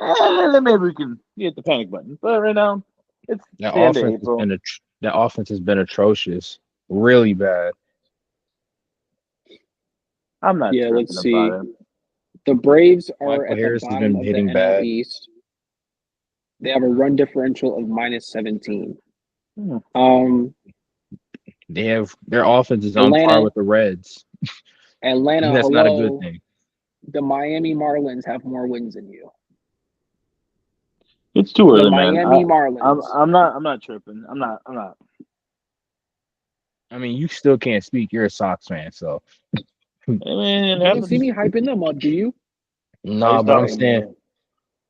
then maybe we can hit the panic button. But right now, it's That the end of offense has April. been that offense has been atrocious, really bad. I'm not Yeah, tripping let's see. about it. The Braves are Michael at the Harris has bottom been of the hitting NL bad. East. They have a run differential of -17. Hmm. Their offense is on par Atlanta, with the Reds. Atlanta, That's not a good hello. thing. The Miami Marlins have more wins than you. It's too The early, man. Miami Marlins. I'm not tripping. I'm not. I mean, you still can't speak. You're a Sox fan, so I mean, it You don't see happens. me hyping them up, do you? I no. used But to I'm like saying man.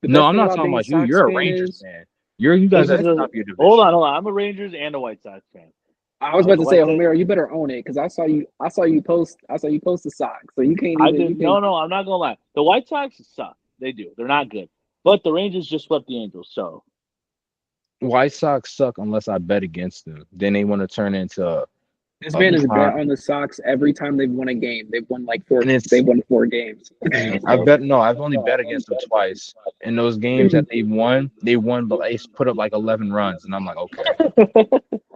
The no. best I'm thing not about talking being a about you. Sox You're a fan Rangers is fan. You the guys at best. the top of your Hold division. on, hold on. I'm a Rangers and a White Sox fan. I was The about to say, White Sox. Homero, you better own it because I saw you. I saw you post. I saw you post the Sox, so you can't I even. did You can. no. I'm not gonna lie. The White Sox suck. They do. They're not good. But the Rangers just swept the Angels. So White Sox suck unless I bet against them. Then they want to turn into This a man has bet con. on the Sox every time they've won a game. They've won like 4. And it's They've won 4 games. I bet no. I've only bet against them twice. In those games that they won, but they put up like 11 runs, and I'm like, okay.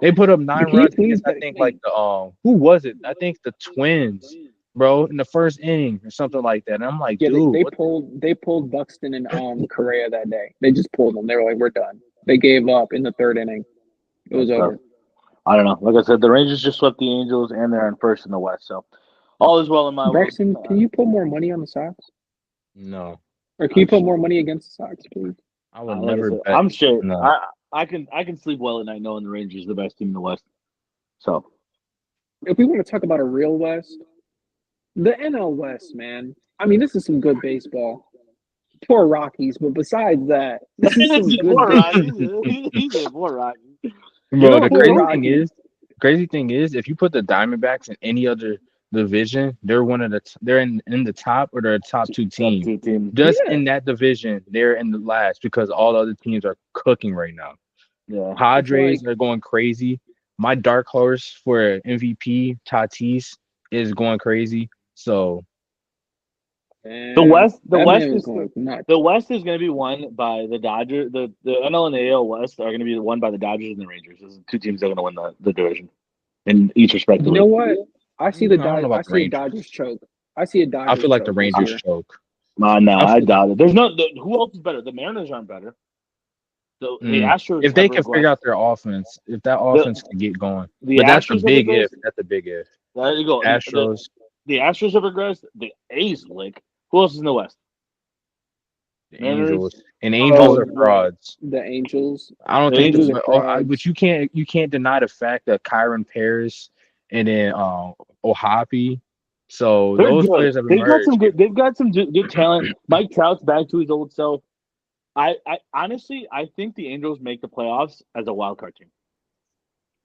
They put up 9 runs Please against I bet think like against. the who was it? I think the Twins, bro, in the first inning or something like that. And I'm like, Yeah, dude, they what? pulled Buxton and Correa that day. They just pulled them. They were like, we're done. They gave up in the 3rd inning. It was that's tough. over. I don't know. Like I said, the Rangers just swept the Angels and they're in first in the West. So all is well in my world. Braxton, can you put more money on the Sox, No, or can you I'm put sure. more money against the Sox, please? I would Like I never said, bet. I'm sure. No, I can sleep well at night knowing the Rangers are the best team in the West. So If we want to talk about a real West, the NL West, man. I mean, this is some good baseball. Poor Rockies, but besides that, this is some good poor baseball. Rockies. He said poor Rockies. You bro. know The who Poor else? Rockies. crazy thing is, if you put the Diamondbacks in any other division, they're one of the they're in the top or they're a top two Top team. two teams. Just Yeah, in that division, they're in the last because all the other teams are cooking right now. Yeah. it's like Padres are going crazy. My dark horse for MVP, Tatis, is going crazy. So The that West man was is going nuts. the West is going to be won by the Dodgers. The NL and the AL West are going to be won by the Dodgers and the Rangers. Those are the two teams that are going to win the division in each respective You know league. what? I see I don't know I about the see a Rangers. Dodgers choke. I see a I Dodgers feel like the choke this Rangers year. choke. No, I I feel, doubt it. Who else is better? The Mariners aren't better. The Astros if have they can figure regressed. out their offense, if that The offense can get going, the but that's a Astros have big if. regressed. That's a big if. There you go. Astros, The Astros have regressed. The A's lick. Who else is in the West? the Mariners. Angels, and Angels Oh, are frauds. the Angels. I don't The think, Angels Angels. are but frauds. you can't deny the fact that Kyron Paris and then Ohapi. So They're those good. players have emerged. They've got some good talent. Mike Trout's back to his old self. I honestly I think the Angels make the playoffs as a wild card team.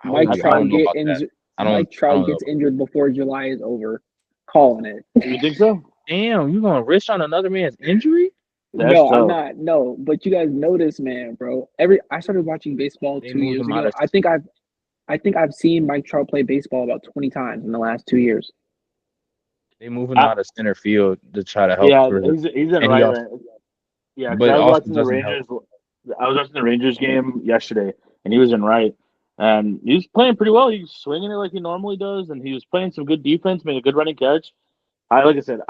Mike I Trout don't know get about that. injured. I don't Mike I Trout don't know gets about injured before July is over. Calling it. You think so? that. Damn, you gonna risk on another man's injury? That's No, I'm tough. not. No, but you guys know this man, bro. I started watching baseball They two moved years him out ago. of. I think I've seen Mike Trout play baseball about 20 times in the last 2 years. They moved him I, out of center field to try to help yeah, for, he's in and he right. also, Right. Yeah, because but I it was also watching the doesn't help. Rangers. I was watching the Rangers game yesterday, and he was in right, and he was playing pretty well. He was swinging it like he normally does, and he was playing some good defense, made a good running catch. Like I said,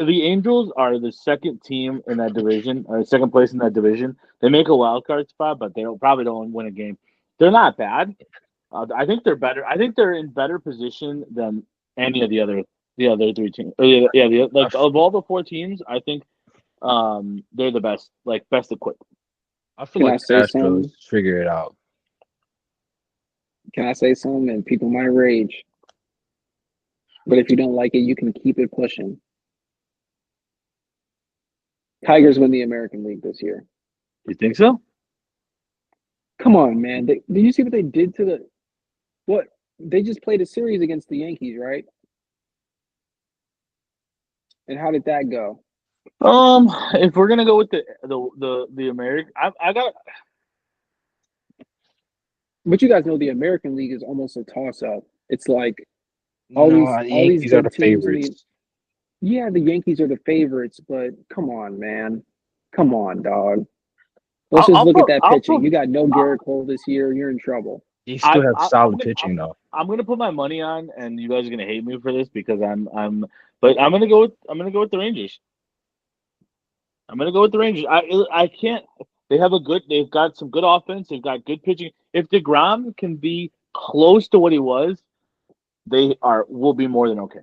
the Angels are the second team in that division, or second place in that division. They make a wild card spot, but they probably don't win a game. They're not bad. I think they're better. I think they're in better position than any of the other three teams. I Like f- of all the four teams, I think they're the best, like best equipped. I feel Can I like the say Astros something? figure it out. Can I say something? And people might rage, but if you don't like it, you can keep it pushing. Tigers win the American League this year. You think so? Come on, man. Did you see what they did to the what? They just played a series against the Yankees, right? And how did that go? If we're gonna go with the American, I got But you guys know the American League is almost a toss up. It's like No, the all these Yankees are the good teams in the favorites. yeah, the Yankees are the favorites, but come on, man. Come on, dog. Let's I'll, just I'll look at put that I'll pitching. put You got no I'll, Garrett Cole this year. You're in trouble. They still have I'm solid gonna pitching though. I'm gonna put my money on, and you guys are gonna hate me for this because but I'm gonna go with the Rangers. I'm gonna go with the Rangers. I can't. They've got some good offense. They've got good pitching. If DeGrom can be close to what he was, will be more than okay.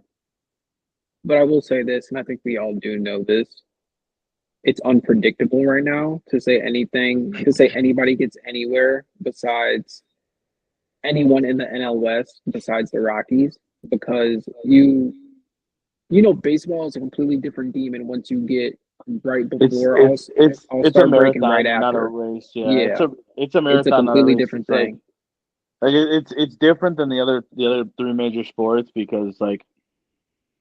But I will say this, and I think we all do know this. It's unpredictable right now to say anybody gets anywhere besides anyone in the NL West besides the Rockies, because you know baseball is a completely different demon once you get right It's before it's it's All it's a Star break and right marathon, not a after. race. Yeah, Yeah, it's a it's a marathon, not a completely race. different It's like thing. it's different than the other three major sports because like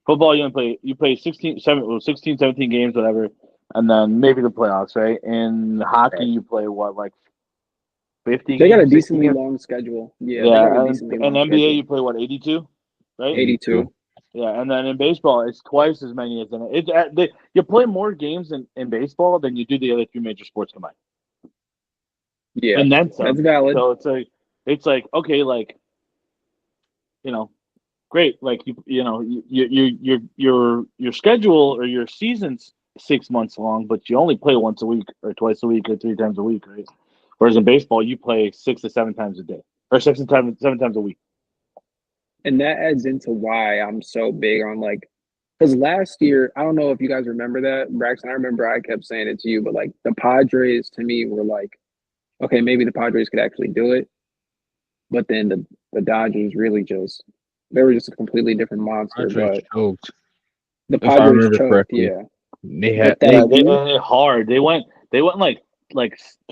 football, you play 16, 17 games, whatever, and then maybe the playoffs, right? In hockey, Right. you play what, like 50 They got a games, 60 decently games? long schedule. Yeah, they got a Yeah, and decently in long NBA, you schedule. play what, 82, right? 82. 82. Yeah, and then in baseball, it's twice as many as in you play more games in baseball than you do the other three major sports combined, Yeah, and then that's some. valid. So it's like okay, like you know, great. Like your schedule or your season's 6 months long, but you only play once a week or twice a week or three times a week, right? Whereas in baseball, you play 6 to 7 times a day or 7 times a week. And that adds into why I'm so big on like, because last year, I don't know if you guys remember that, Braxton. I remember I kept saying it to you, but like the Padres to me were like, okay, maybe the Padres could actually do it. But then the Dodgers really they were just a completely different monster. Padres But choked, the if I Padres remember choked, correctly. yeah. They had But Yeah, that they youth, hard. They went like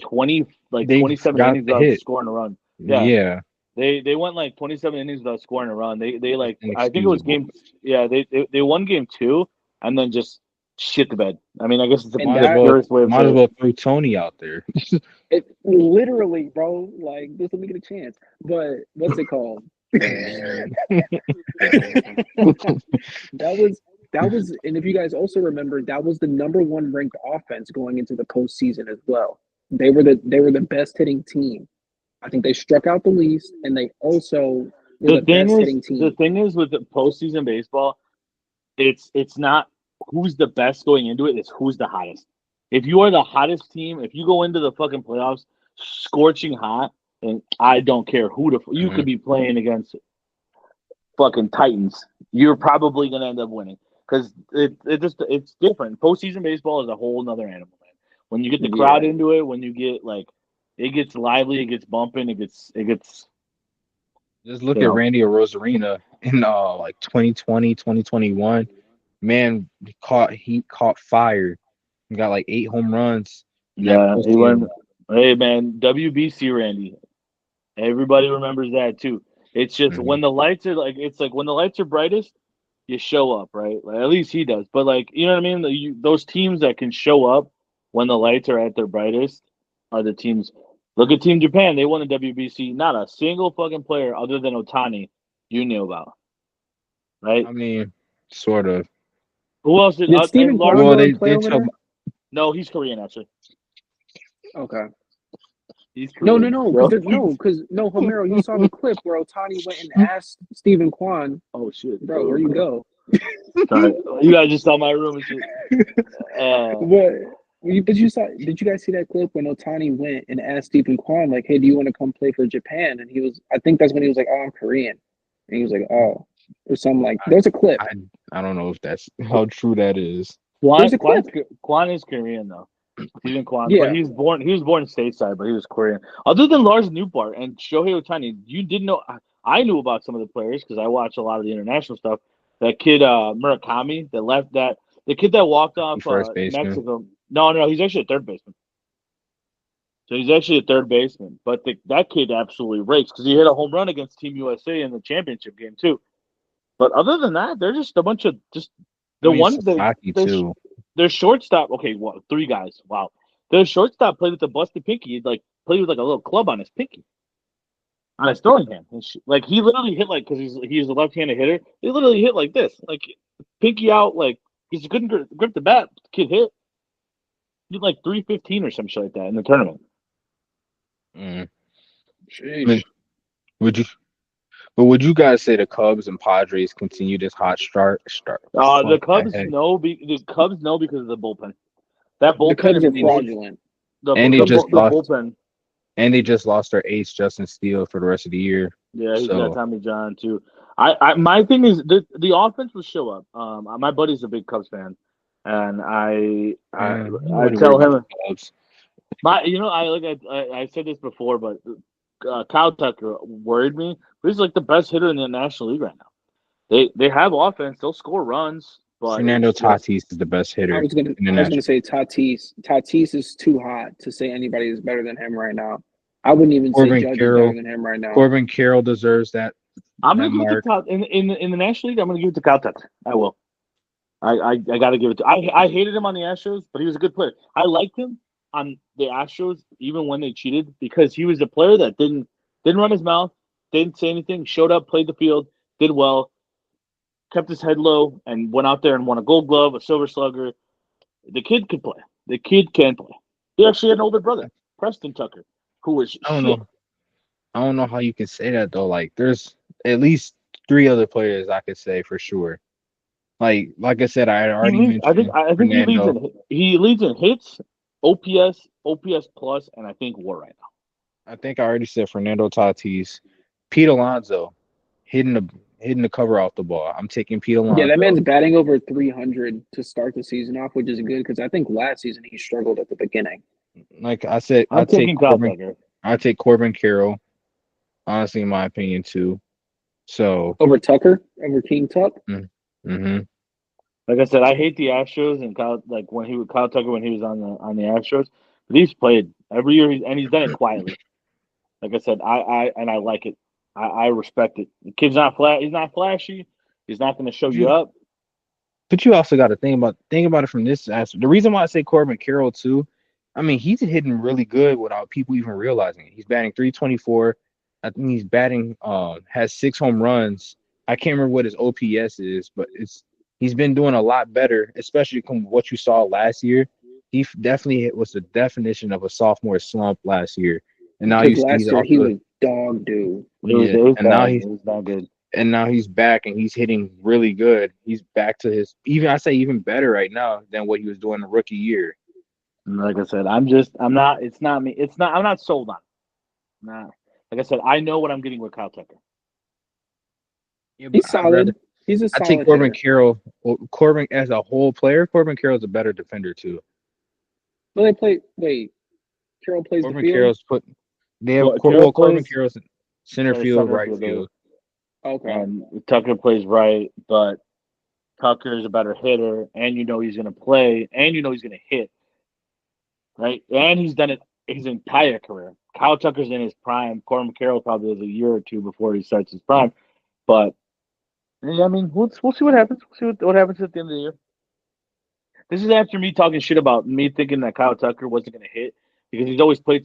20 like they 27 got innings the without hit. scoring a run. Yeah, Yeah, they went like 27 innings without scoring a run. They it's like I think it was inexcusable. game. Yeah, they won game two and then just shit the bed. I mean, I guess it's the and Might as that well purest way of might as saying it. well throw Tony out there. it literally, bro, like just let me get a chance. But what's it called? That was and if you guys also remember, that was the number one ranked offense going into the postseason as well. They were the best hitting team. I think they struck out the least, and they also were The the thing best is, hitting the team. thing is with the postseason baseball, it's not who's the best going into it. It's who's the hottest. If you are the hottest team, if you go into the fucking playoffs scorching hot, and I don't care you could Mhm. be playing against fucking Titans, you're probably gonna end up winning because it's different. Postseason baseball is a whole nother animal, man. When you get the crowd Yeah, into it, when you get like it gets lively, it gets bumping, it gets Just look you at know Randy Rosarina in like 2020, 2021. Man, he caught fire. He got like 8 home runs in that yeah, he went. postseason. Hey man, WBC Randy. Everybody remembers that too. It's just Mhm. when the lights are like it's like when the lights are brightest, you show up, right? Like, at least he does. But like you know what I mean? Those teams that can show up when the lights are at their brightest are the teams. Look at Team Japan; they won the WBC. Not a single fucking player other than Otani you knew about, right? I mean, sort of. Who else did? did And Stephen Kwan Well, Larson? go and play they over took there? No, he's Korean actually. Okay. He's No, no, Korean. no, So. because Homero, you saw the clip where Otani went and asked Stephen Kwan, Oh shit. bro, where you go? Sorry, you guys just saw my room and shit. What? But you saw? Did you guys see that clip when Otani went and asked Stephen Kwan like, "Hey, do you want to come play for Japan?" And he was, I think that's when he was like, "Oh, I'm Korean," and he was like, "Oh," or something like. There's a clip. I don't know if that's how true that is. There's a clip. Kwan is Korean though. Stephen Kwan, Yeah. but he was born stateside, but he was Korean. Other than Lars Newbart and Shohei Ohtani, you didn't know. I knew about some of the players because I watch a lot of the international stuff. That kid Murakami that left that the kid that walked off First baseman. Mexico. No, he's actually a third baseman. So he's actually a third baseman, but that kid absolutely rakes because he hit a home run against Team USA in the championship game too. But other than that, they're just a bunch of just the ones that hockey too. their shortstop. Okay, well, 3 guys. Wow, their shortstop played with a busted pinky. He played with like a little club on his pinky, on his throwing hand. And like he literally hit like because he's a left-handed hitter. He literally hit like this, like pinky out, like because he couldn't grip the bat. The kid hit. He did like 315 or some shit like that in the tournament. Sheesh. Would you guys say the Cubs and Padres continue this hot start? The Cubs no, the Cubs no because of the bullpen. That bullpen The Cubs are fraudulent. Bullpen. And they just lost their ace, Justin Steele, for the rest of the year. Yeah, he's got Tommy John too. My thing is the offense will show up. My buddy's a big Cubs fan, and I tell him I said this before, but Kyle Tucker worried me. He's like the best hitter in the National League right now. They have offense. They'll score runs. But Fernando Tatis is the best hitter. I was gonna say Tatis. Tatis is too hot to say anybody is better than him right now. I wouldn't even say Judge is better than him right now. Corbin Carroll deserves that. I'm gonna give it to Kyle in the National League. I'm gonna give it to Kyle Tucker. I will. I gotta give it to. I hated him on the Astros, but he was a good player. I liked him on the Astros even when they cheated because he was a player that didn't run his mouth, didn't say anything, showed up, played the field, did well, kept his head low, and went out there and won a Gold Glove, a Silver Slugger. The kid could play. The kid can play. He actually had an older brother, Preston Tucker, who was I don't know how you can say that though. Like there's at least 3 other players I could say for sure. Like I said, I had already mentioned. I think he leads in hits, OPS plus, and I think WAR right now. I think I already said Fernando Tatis, Pete Alonso, hitting the cover off the ball. I'm taking Pete Alonso. Yeah, that man's batting over 300 to start the season off, which is good because I think last season he struggled at the beginning. Like I said, I take Corbin Carroll. Honestly, in my opinion, too. So over Tucker, over King Tuck. Mm-hmm. Like I said, I hate the Astros and Kyle Tucker when he was on the Astros. But he's played every year, and he's done it quietly. Like I said, I like it. I respect it. The kid's not flat. He's not flashy. He's not going to show you up. But you also got to think about it from this aspect. The reason why I say Corbin Carroll too, I mean, he's hitting really good without people even realizing it. He's batting 324. I think he's batting has 6 home runs. I can't remember what his OPS is, but he's been doing a lot better, especially from what you saw last year. He definitely was the definition of a sophomore slump last year. And now he was dog dude. And now he's back and he's hitting really good. He's back to his even better right now than what he was doing the rookie year. Like I said, I'm not sold on it. Nah. Like I said, I know what I'm getting with Kyle Tucker. Yeah, he's solid. He's a solid. I take Corbin Carroll. Corbin as a whole player, Corbin Carroll's a better defender too. Well, Carroll plays Corbin the field. Carroll's Corbin Carroll's center field, right field. Okay. And Tucker plays right, but Tucker is a better hitter, and you know he's going to play, and you know he's going to hit, right? And he's done it his entire career. Kyle Tucker's in his prime. Corbin Carroll probably is a year or 2 before he starts his prime. But, I mean, we'll see what happens. We'll see what happens at the end of the year. This is after me talking shit about me thinking that Kyle Tucker wasn't going to hit because he's always played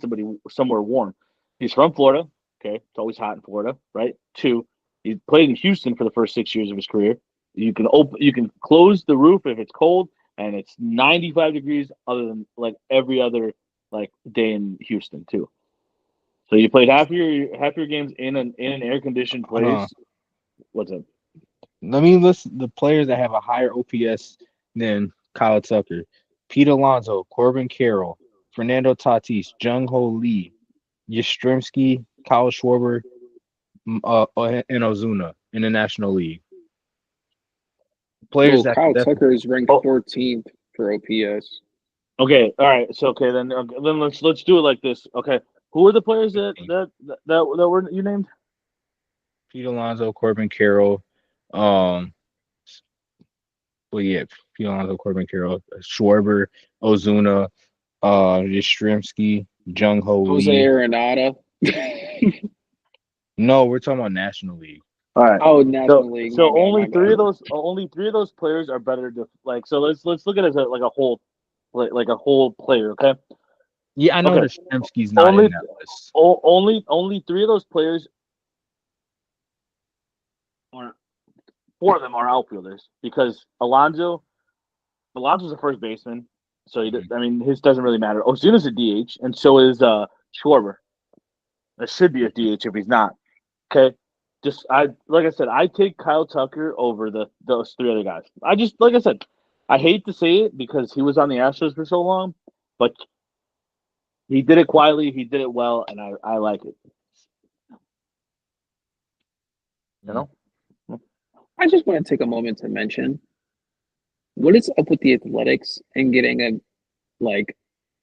somewhere warm. He's from Florida. Okay, it's always hot in Florida, right? 2, he played in Houston for the first 6 years of his career. You can close the roof if it's cold and it's 95 degrees, other than like every other like day in Houston too. So you played half your games in an air conditioned place. What's up? Let me list the players that have a higher OPS than Kyle Tucker: Pete Alonso, Corbin Carroll, Fernando Tatis, Jung Ho Lee, Yastrzemski, Kyle Schwarber, and Ozuna in the National League. Players Well, that could Kyle definitely. Tucker is ranked Oh, 14th for OPS. okay, all right. So then let's do it like this. Okay, who are the players that were you named? Pete Alonso, Corbin Carroll, um, well, yeah, Pete Alonso, Corbin Carroll, Schwarber, Ozuna, Yastrzemski, Jung Ho Jose Lee. Arenado. No, we're talking about National League. All right. Oh, So National League. My so bad. My bad. only three of those players are better to like. So let's look at it as like a whole like a whole player. Okay. Yeah, I know Okay. Yastrzemski's not in Only that list. only three of those players are four of them are outfielders because Alonso's a first baseman, so Mhm. I mean his doesn't really matter. Ozuna's a DH, and so is Schwarber. That should be a DH if he's not. Okay, just I like I said, I take Kyle Tucker over those three other guys. I just like I said, I hate to say it because he was on the Astros for so long, but he did it quietly, he did it well, and I like it. You Mm. know, I just want to take a moment to mention what is up with the Athletics and getting like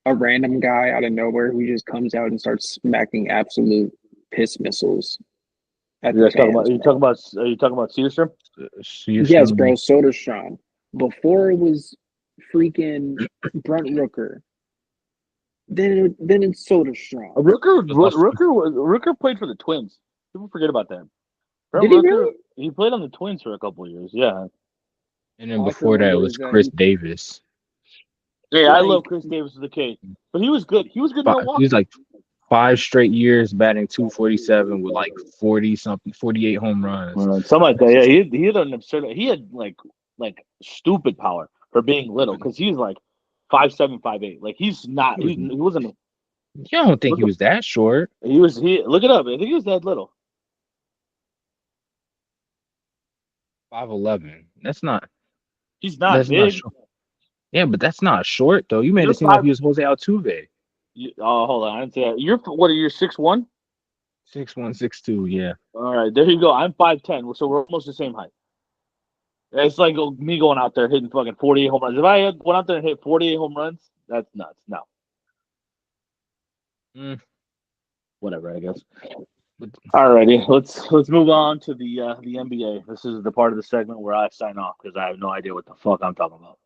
a random guy out of nowhere who just comes out and starts smacking absolute piss missiles at you the guys talking about? fans, bro. Are you talking about Cedarstrom? Yes, bro, Searson, Soderstrom. Before it was freaking Brent Rooker. Then it's Soderstrom. Rooker played for the Twins. People forget about that. Brent Did he Rooker, really? he played on the Twins for a couple of years. Yeah. and then All I can before that it remember was is that Chris Davis. Yeah, I love like, Chris Davis as a kid. But he was good. He was good in He was Milwaukee. like 5 straight years batting 247 with like 40 something, 48 home runs. Something like that. Yeah, he had an absurd. He had like stupid power for being little because he's like 5'7", 5'8". Like he's not. He was. He wasn't. You don't think Look he up. was that short? He look it up. I think he was that little. 5'11". That's not. He's not That's not big. short. Yeah, but that's not short though. You made You're it seem like five. he was Jose Altuve. Oh, hold on. I didn't say that. You're what? Are you 6'1"? 6'1", 6'2". Yeah. All right, there you go. I'm 5'10", so we're almost the same height. It's like me going out there hitting fucking 48 home runs. If I had went out there and hit 48 home runs, that's nuts. No, Mm, whatever. I guess. but Alrighty, let's move on to the NBA. This is the part of the segment where I sign off because I have no idea what the fuck I'm talking about.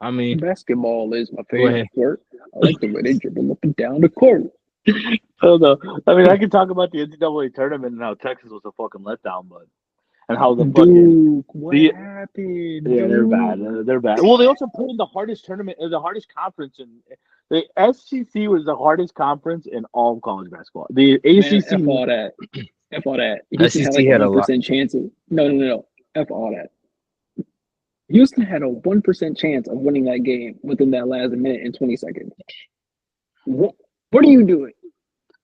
I mean, basketball is my go favorite ahead. sport. I like the way they dribble up and down the court. I don't know. I mean, I can talk about the NCAA tournament and how Texas was a fucking letdown, but and how the fucking Duke, what the happened, yeah they're dude? bad. They're bad. Well, they also played in the hardest tournament, the hardest conference, and the SEC was the hardest conference in all of college basketball. The Man, ACC, F all that. F all that. Houston had SEC like a had a lot. 1% chance of no. F all that. Houston had a 1% chance of winning that game within that last minute and 20 seconds. What are you doing?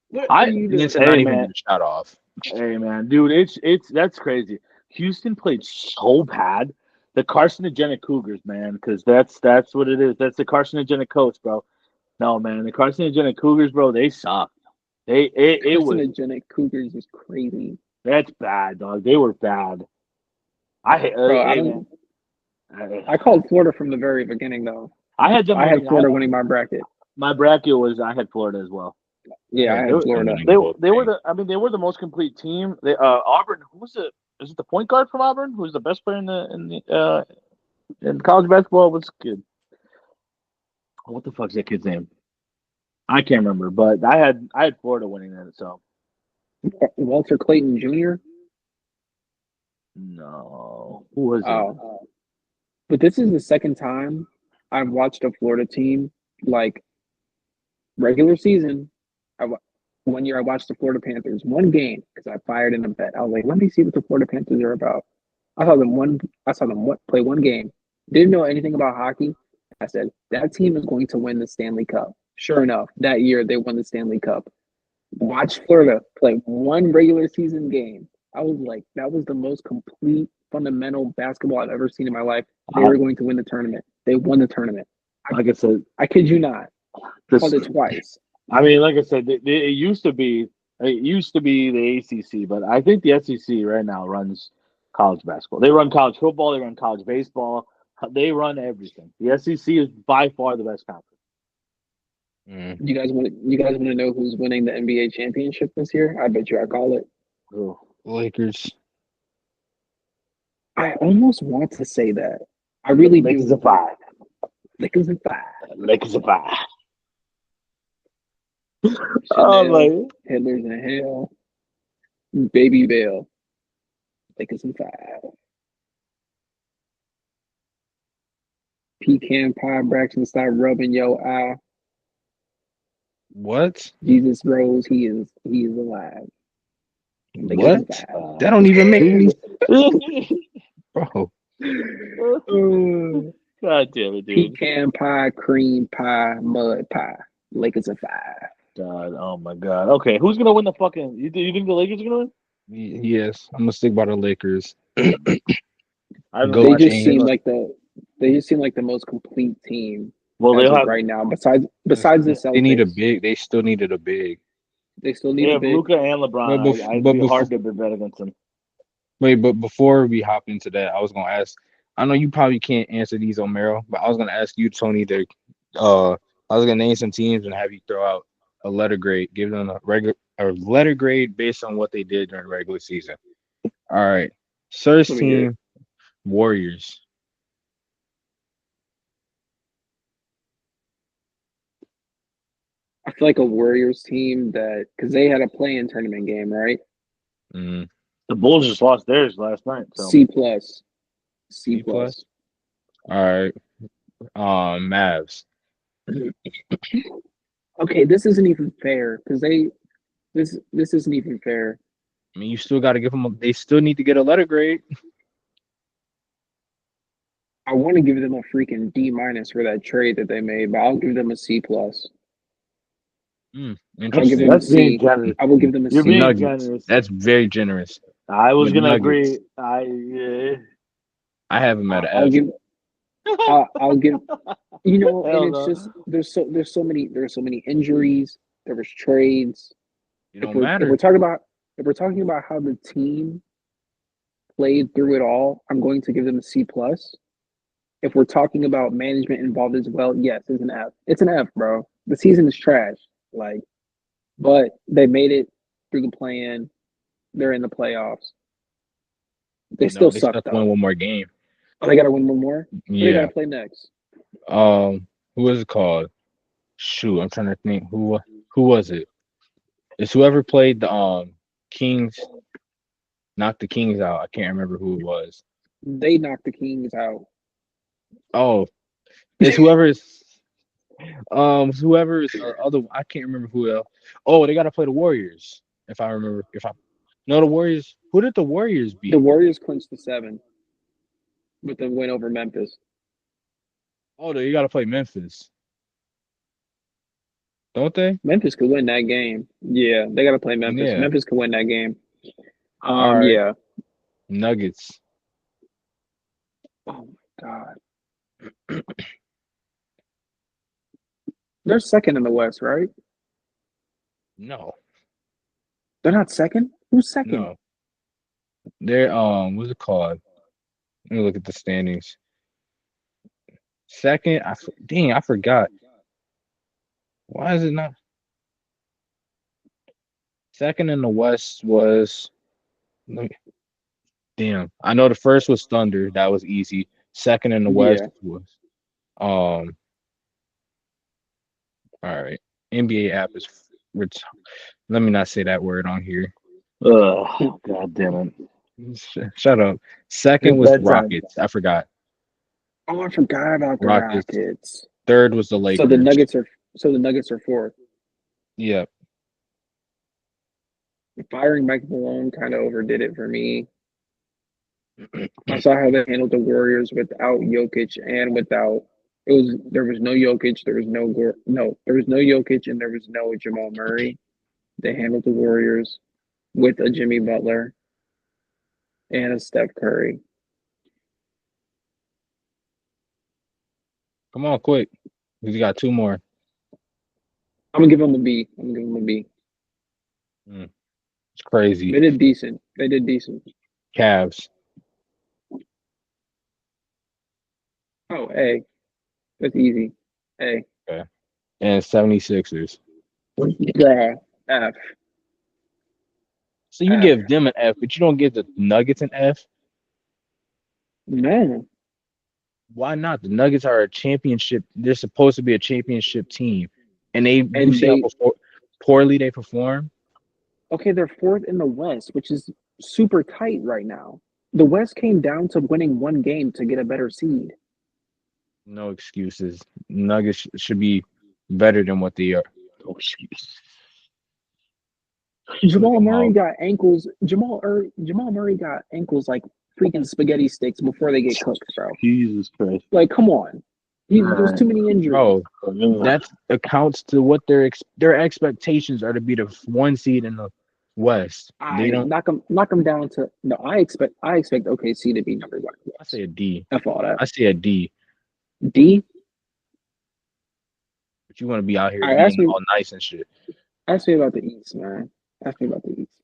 What are I you And then doing? to hey not even man, get a shot off. Hey man, dude, it's that's crazy. Houston played so bad. The carcinogenic Cougars, man, because that's what it is. That's the carcinogenic coach, bro. No, man, the carcinogenic Cougars, bro, they suck. It was Carcinogenic Cougars is crazy. that's bad, dog. They were bad. Bro, I hey man, don't I called Florida from the very beginning though. I had them I had winning. Florida winning my bracket. My bracket was I had Florida as well. I Yeah, I had They had were Houston Florida. winning the whole they were thing. the I mean they were the most complete team. They Auburn, who was it? Is it the point guard from Auburn? Who's the best player in college basketball? What's the kid? What the fuck's that kid's name? I can't remember, but I had Florida winning that. So Walter Clayton Jr. no, who was it? Oh, but this is the second time I've watched a Florida team like regular season. One year I watched the Florida Panthers one game because I fired in a bet. I was like, let me see what the Florida Panthers are about. I saw them one. I saw them play one game. Didn't know anything about hockey. I said that team is going to win the Stanley Cup. Sure enough, that year they won the Stanley Cup. Watch Florida play one regular season game. I was like, that was the most complete fundamental basketball I've ever seen in my life. They were going to win the tournament. They won the tournament. Like I said, I kid you not. this, Called it twice. I mean, like I said, it used to be the ACC, but I think the SEC right now runs college basketball. They run college football. They run college baseball. They run everything. The SEC is by far the best conference. You guys want to know who's winning the NBA championship this year? I bet you I call it. Ooh. Lakers. I almost want to say that. I really do. Lakers are 5. Lakers and 5. Lakers are 5. Chanel, like Hitler's in hell. Baby Bell. Lakers and 5. Pecan pie, Braxton, stop rubbing your eye. What? Jesus rose, he is alive. Lakers What? and 5. That don't even make any bro. God damn it, dude. Pecan pie, cream pie, mud pie. Lakers and 5. God, oh my God. Okay, who's gonna win the fucking? You think the Lakers are gonna win? Yes, I'm gonna stick by the Lakers. I haven't Go They watched just James. seem like the most complete team Well, as they'll of have right now. Besides the Celtics, They need a big. They still needed a big. They still they need a have big. Luka and LeBron. But I'd but be before, hard to bet against them. wait, but before we hop into that, I was gonna ask. I know you probably can't answer these, Omero, but I was gonna ask you, Tony. I was gonna name some teams and have you throw out a letter grade, give them a letter grade based on what they did during the regular season. All right, first Let me hear it. team, Warriors. I feel like a Warriors team that because they had a play-in tournament game, right? Mm, The Bulls just lost theirs last night. So C plus, C C plus. plus. All right, Mavs. Okay, this isn't even fair because this isn't even fair. I mean, you still got to give them. They still need to get a letter grade. I want to give them a freaking D minus for that trade that they made, but I'll give them a C plus. I'll give them Interesting. a that's being C. generous. I will give them a You're C. being Nuggets. generous. That's very generous. I was The gonna Nuggets. agree. I have them at an I'll F. give. I'll give. You know, Hell and it's no. just there's so many injuries. There was trades. It don't matter. If we're talking about how the team played through it all, I'm going to give them a C plus. If we're talking about management involved as well, yes, it's an F. It's an F, bro. The season is trash. Like, but they made it through the play-in. They're in the playoffs. They still They suck still have to though. win one more game. Oh, they gotta win one more? Who they Yeah. gotta play next? Who is it called? Shoot, I'm trying to think. Who was it? It's whoever played the Kings, knocked the Kings out. I can't remember who it was. They knocked the Kings out. Oh, it's whoever's whoever's other. I can't remember who else. Oh, they got to play the Warriors. If I remember, no, the Warriors. Who did the Warriors beat? The Warriors clinched the 7 with the win over Memphis. Oh, you got to play Memphis, don't they? Memphis could win that game. Yeah, they gotta play Memphis. Yeah. Memphis could win that game. All right. Yeah. Nuggets. Oh my God. They're second in the West, right? No, They're not second? Who's second? no. They're what's it called? Let me look at the standings. Second, I forgot. Why is it not? Second in the West was. Damn, I know the first was Thunder. That was easy. Second in the West Yeah. was All right. NBA app is. Let me not say that word on here. Ugh, God damn it. Shut up. Second It's was bedtime. Rockets. I forgot. Oh, I forgot about the Rockets. Rockets. Third was the Lakers. So the Nuggets are fourth. Yep. Firing Mike Malone kind of overdid it for me. I saw how they handled the Warriors without Jokic and without there was no Jokic, there was no Jokic and there was no Jamal Murray. They handled the Warriors with a Jimmy Butler and a Steph Curry. Come on, quick. We got two more. I'm gonna give them a B. I'm gonna give them a B. Mm, it's crazy. They did decent. They did decent. Cavs. Oh, A. That's easy. A. Okay. And 76ers. Bruh. F. So you F. give them an F, but you don't give the Nuggets an F. No. Why not? The Nuggets are a championship. They're supposed to be a championship team, and you And see how they poorly they perform. okay, they're fourth in the West, which is super tight right now. The West came down to winning one game to get a better seed. No excuses. Nuggets should be better than what they are. No excuse. Jamal Come Murray on. got ankles. Jamal Murray got ankles like freaking spaghetti sticks before they get cooked, bro. Jesus Christ. Like, come on. There's too many injuries. Bro, that accounts to what their expectations are to be the one seed in the West. They I don't. knock them down to no. I expect OKC to be number one. I say a D. F all that. I say a D. D. But you want to be out here All right, being all nice and shit. ask me about the East, man. Ask me about the East.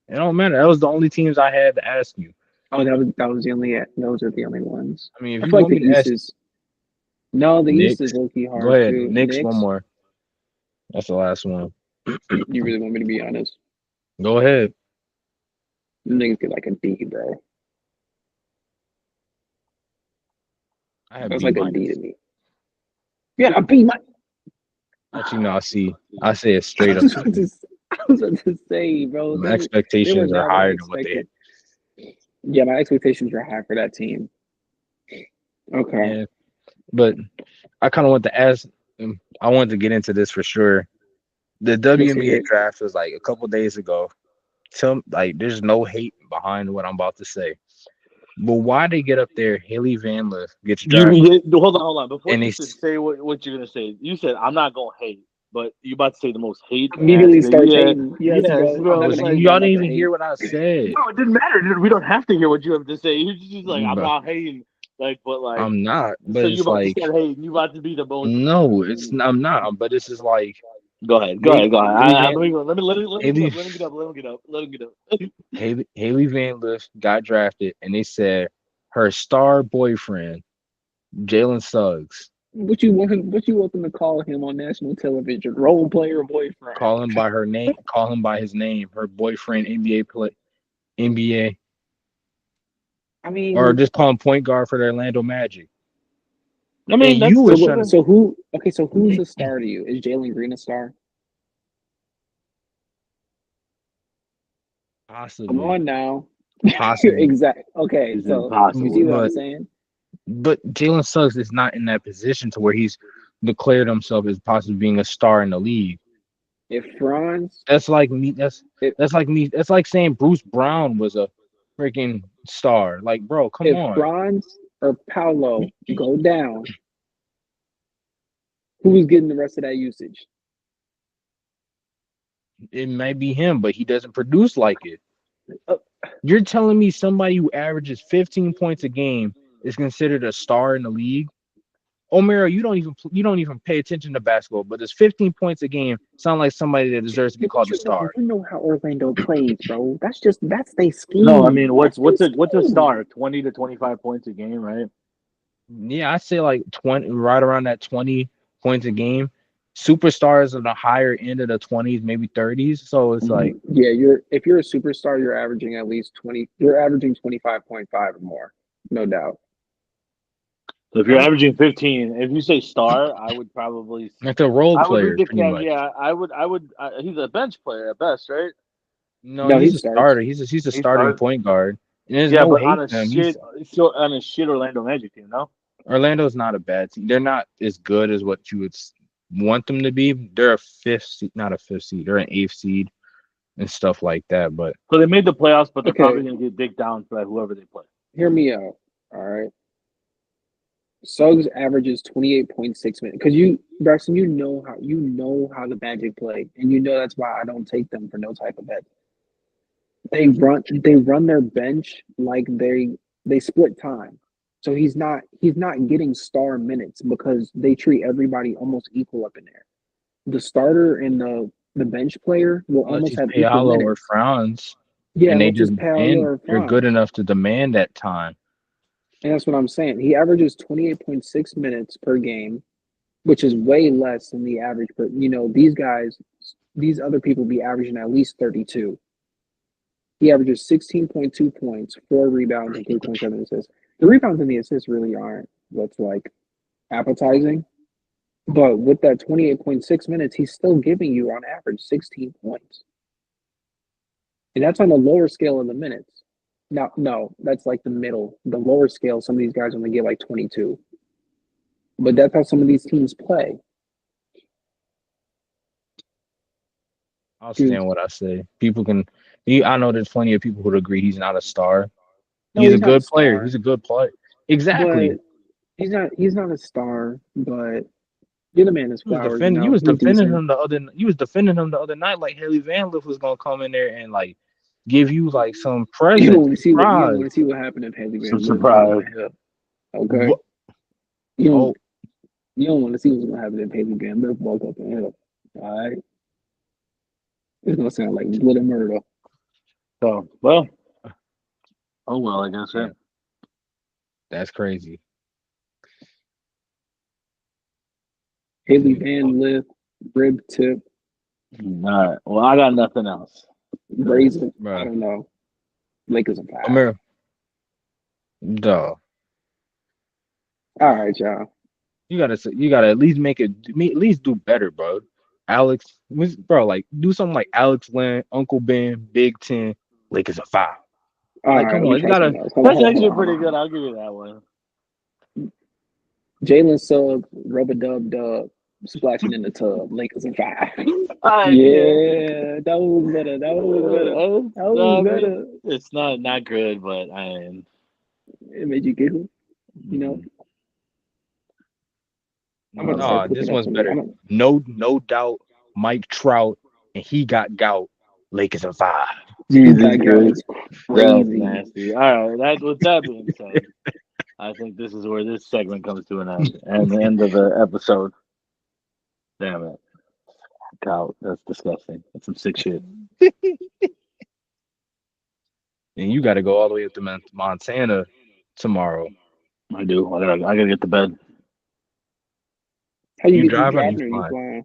It don't matter. That was the only teams I had to ask you. Oh, that was the only. Those are the only ones. I mean, if I you feel like want me the to East ask is. No, the East is Knicks, low key go hard ahead. too. Knicks, one Knicks. more. That's the last one. You really want me to be honest? Go ahead. The niggas get like a D, bro. I have That's B like a D minus. to me. Yeah, a B. Actually, no, I see. I say it I straight up. was about to, I was about to say, bro, My they were expectations are not what I higher than what they expected. Yeah, my expectations were high for that team. Okay. had. But I kind of want to ask. I wanted to get into this for sure. The Let's hear WNBA it. draft was like a couple days ago. There's no hate behind what I'm about to say. But why they get up there? Haley Van Lith gets drafted, Hold on. Before and you it's say what you're gonna say, you said I'm not gonna hate, but you about to say the most hate ass Immediately thing. starts Yeah, hating. Yes, yes, bro. I'm bro. not It's gonna like hate, but I'm y'all about didn't to even hear hate. what I said. no, it didn't matter. Dude. We don't have to hear what you have to say. You're just like I'm But not hating, like, but like, I'm not. so But you it's about to like start hating. You about to be the most. no, I'm not. But this is like Go ahead. they Haley Let Van me let him get Haley up. Let him get up. Haley Van Lith got drafted, and they said her star boyfriend Jalen Suggs. What you want them to call him on national television? Role player boyfriend. Call him by her name. Call him by his name. Her boyfriend, NBA, I or mean, just call him point guard for the Orlando Magic. I And mean, you that's so was that's what? trying okay. So who? Okay, so who's to a star to you? Is Jalen Green a star? Come possibly, on now. possibly, Exact. Okay, It's so you see impossible. what I'm but saying? Jalen Suggs is not in that position to where he's declared himself as possibly being a star in the league. If Franz, That's like me. if That's like me. That's like saying Bruce Brown was a freaking star. Like, bro, come if on. Franz or Paolo go down, who's getting the rest of that usage? It may be him, but he doesn't produce like it. Uh, You're telling me somebody who averages 15 points a game is considered a star in the league? Omero, you don't even pay attention to basketball, but does 15 points a game sound like somebody that deserves to be but called a star? you know how Orlando plays, bro. That's their No, I scheme. mean, That's their what's a scheme. star? 20 to 25 points a game, right? Yeah, I'd say like 20, right around that 20 points a game. Superstars on the higher end of the 20s, maybe 30s. So it's like, Yeah, if you're a superstar, you're averaging at least 20. You're averaging 25.5 or more, no doubt. So if you're averaging 15, if you say star, like a role I would read player, the pretty cat. much. Yeah, I would. He's a bench player at best, right? No, No, he's he a starts. starter. He's a He starting started. point guard. And there's Yeah, no but hate to him. He's on a shit Orlando Magic team, no. Orlando's not a bad team. They're not as good as what you would want them to be. They're a fifth seed, not a fifth seed. They're an eighth seed and stuff like that. But So they made the playoffs, but they're Okay, probably going to get digged down by whoever they play. hear me out. All right. Suggs averages 28.6 minutes because Braxton, you know how the Magic play, and you know that's why I don't take them for no type of bet. They run their bench like they split time. So he's not getting star minutes because they treat everybody almost equal up in there. The starter and the bench player will Unless almost he's have equal Paolo or minutes. Franz, Yeah, and they unless it's just Paolo and or they're good Franz. enough to demand that time. And that's what I'm saying. He averages 28.6 minutes per game, which is way less than the average. But these guys, these other people be averaging at least 32. He averages 16.2 points, 4 rebounds, and 3.7 assists. The rebounds and the assists really aren't what's like appetizing. But with that 28.6 minutes, he's still giving you on average 16 points. And that's on the lower scale of the minutes. No, that's like the middle. The lower scale, some of these guys only get like 22. But that's how some of these teams play. I'll Dude, stand what I say. People can. I know there's plenty of people who agree he's not a star. no, He's a he's not a good player. star. He's a good player. Exactly. But he's not a star, but give the man his You was flowers, defending. You was he's defending decent. him the other. You was defending him the other night. Like Haley Van Lith was gonna come in there and like give you like some You don't present want to see surprise. what happened if Haley Some Van Lith broke up surprise. a hip. Okay? What? You don't Oh, you don't want to see what's gonna happen if Haley Van Lith broke up a hip. All right? It's gonna sound like blood and murder. So, well, oh well, I guess. Yeah. that's crazy. Haley Van Lith, rib tip, All right. Well, I got nothing else. razor. I Bro, don't know. Lakers are 5. America, duh. All right, y'all. You gotta at least make it. At least do better, bro. Alex, bro, like do something like Alex Lynn, Uncle Ben, Big Ten, Lakers are 5. All Like, right, come let me on, you try gotta. something else. Hold on, That's hold on, actually hold on, hold pretty on. good. I'll give you that one. Jalen Suggs, rubber dub dub, splashing in the tub. Lakers are 5. Yeah. Yeah, that was better. That was better. That No, was I mean, better. it's not good, but I mean, It made you giggle. You know, I'm about to no. start Nah, cooking this up one's some. better. No doubt. Mike Trout and he got gout. Lakers are 5. He Jesus got gout. Christ. It's That's crazy. nasty. All right. With that being said, I think this is where this segment comes to an end, and the end of the episode. Damn it, God, that's disgusting. That's some sick shit. And you got to go all the way up to Montana tomorrow. I do. I gotta get to bed. How you You get you driving or you driving or you flying? flying?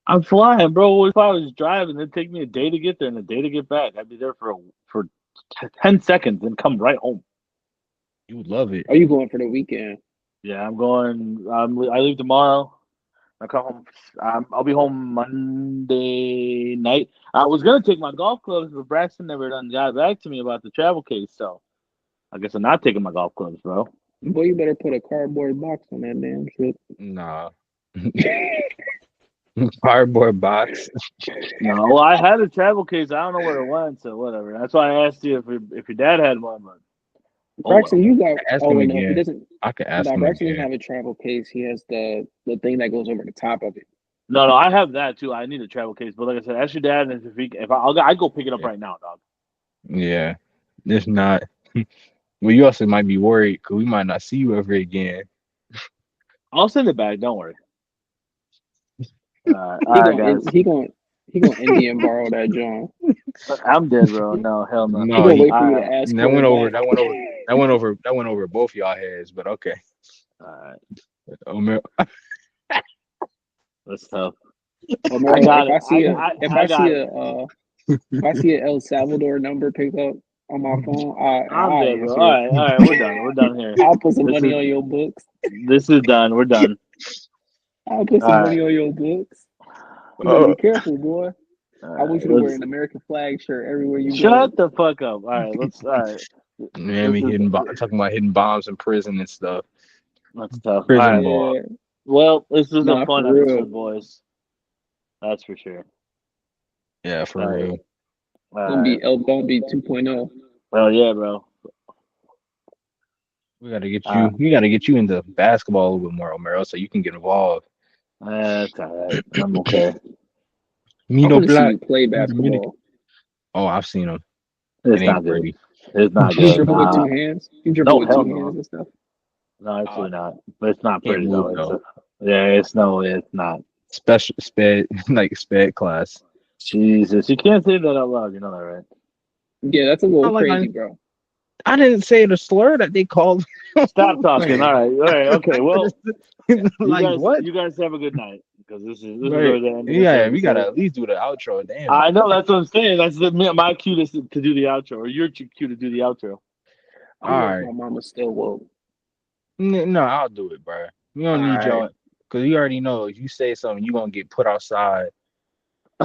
I'm flying, bro. If I was driving, it'd take me a day to get there and a day to get back. I'd be there for 10 seconds and come right home. You would love it. Are you going for the weekend? Yeah, I'm going. I leave tomorrow. I come home. I'll be home Monday night. I was gonna take my golf clubs, but Braxton never done got back to me about the travel case. So I guess I'm not taking my golf clubs, bro. Boy, you better put a cardboard box on that damn shit. Nah. Cardboard box. No, well, I had a travel case. I don't know where it went, so whatever. That's why I asked you if your dad had one. But Braxton, you got. Ask Oh him wait, no, he again. doesn't. I could ask No, him Braxton doesn't again. have a travel case. He has the thing that goes over the top of it. no, I have that too. I need a travel case, but like I said, ask your dad, and I go pick it up Yeah. right now, dog. Yeah. It's not. Well, you also might be worried because we might not see you ever again. I'll send it back. Don't worry. All He right, going guys. he going Indian borrow that John. I'm dead, bro. No, hell no. He No, gonna he wait for you to All ask that for went it over. back. That went over both y'all heads. But okay. right. Omer, That's tough. Romero, I got if it. I see a I got it. if I see a El Salvador number picked up on my phone, I'm I dead, bro. answer it. All right. We're done. We're done here. I'll put some This money is on your books. this is done. We're done. I'll put some All money right. on your books. You better oh, be careful, boy. All I want right. you to wear an American flag shirt everywhere you go. Shut the fuck up. All right. All right. man, This we is talking about hitting bombs in prison and stuff. that's tough. All Prison right. ball. Yeah, Well, this was a nah, for fun real. episode, boys. That's for sure. Yeah, for All real. right. All right. Don't be 2.0. Well, yeah, bro. We gotta get Uh, you. We gotta get you into basketball a little bit more, Omero, so you can get involved. that's all right. I'm okay. Me I no want to see black. you play You Dominican. basketball. Oh, I've seen him. It It's ain't not good. pretty. It's not You good. dribble with two Nah. hands. You dribble No, with hell two no. hands and stuff. No, actually not. But it's not Can't pretty move though. though. It's no, it's not. Special sped like sped class. Jesus, you can't say that out loud. You know that, right? Yeah, that's a little Not like crazy, bro. I didn't say the slur that they called. Stop talking. All right, okay. Well, Like what? you guys have a good night because this is Right. already the end of this Yeah, we gotta episode. at least do the outro. Damn. I know that's what I'm saying. That's my cue to do the outro, or your cue to do the outro. I don't know All if right. my mama's still woke. No, I'll do it, bro. We don't All need right. y'all because you already know if you say something, you gonna get put outside.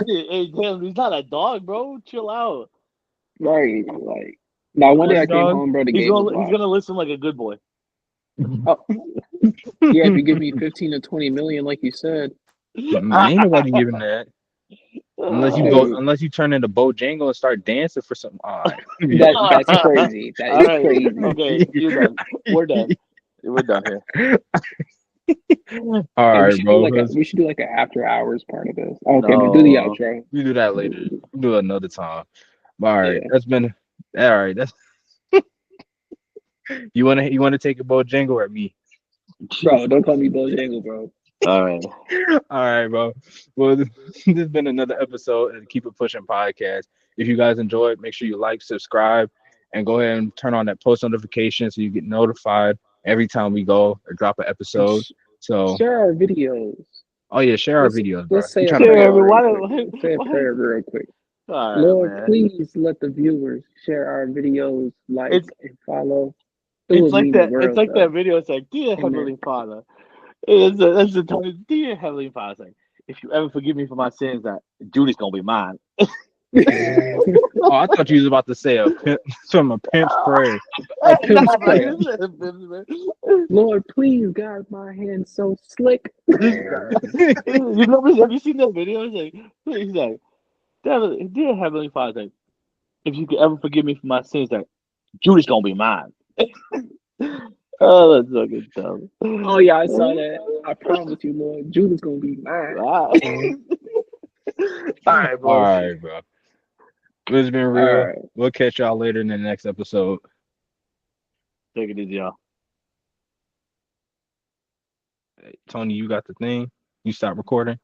Hey, damn, he's not a dog, bro. Chill out. Right. Like, now one day I came Dog. home, bro. The He's game was gonna live. listen like a good boy. Oh, yeah, if you give me 15 to 20 million, like you said. Ain't nobody giving that Hey, unless you turn into Bojangle and start dancing for some. All right. that's crazy. That All is right. crazy. Okay, you're done. We're done. We're done here. All Hey, right, bro. we should do like an after hours part of this. Okay, but do the No. outro. We do that later. We'll do it another time. All right. Yeah. That's been all right. That's you wanna take a Bojangle or me? Bro, don't call me Bojangle, bro. All right. All right, bro. Well, this has been another episode of the Keep It Pushing podcast. If you guys enjoyed, make sure you like, subscribe, and go ahead and turn on that post notification so you get notified every time we go or drop an episode. So, Share our videos. oh yeah, share our Let's, videos, bro. let's say We a trying to prayer Why, real quick. Let's say a why? prayer real quick. All right, Lord, man. please let the viewers share our videos, like It's and follow. It it's would like mean the that. It's world like to that us. video. It's like, dear Amen. Heavenly Father. That's the time. Dear Heavenly Father. It's like, if you ever forgive me for my sins, that Judy's gonna be mine. Oh, I thought you was about to say from a pimp's prayer. A pimp's Nah, prayer. man. Lord, please guide my hands so slick. Have you seen that video? He's like, dear Heavenly Father, like, if you could ever forgive me for my sins, that Judy's gonna be mine. Oh, that's fucking dumb. Oh yeah, I saw that. I promise you, Lord, Judah's gonna be mine. All right, All bro. right, bro. It's been All real. right. We'll catch y'all later in the next episode. Take it easy, y'all. Tony, you got the thing. You stop recording.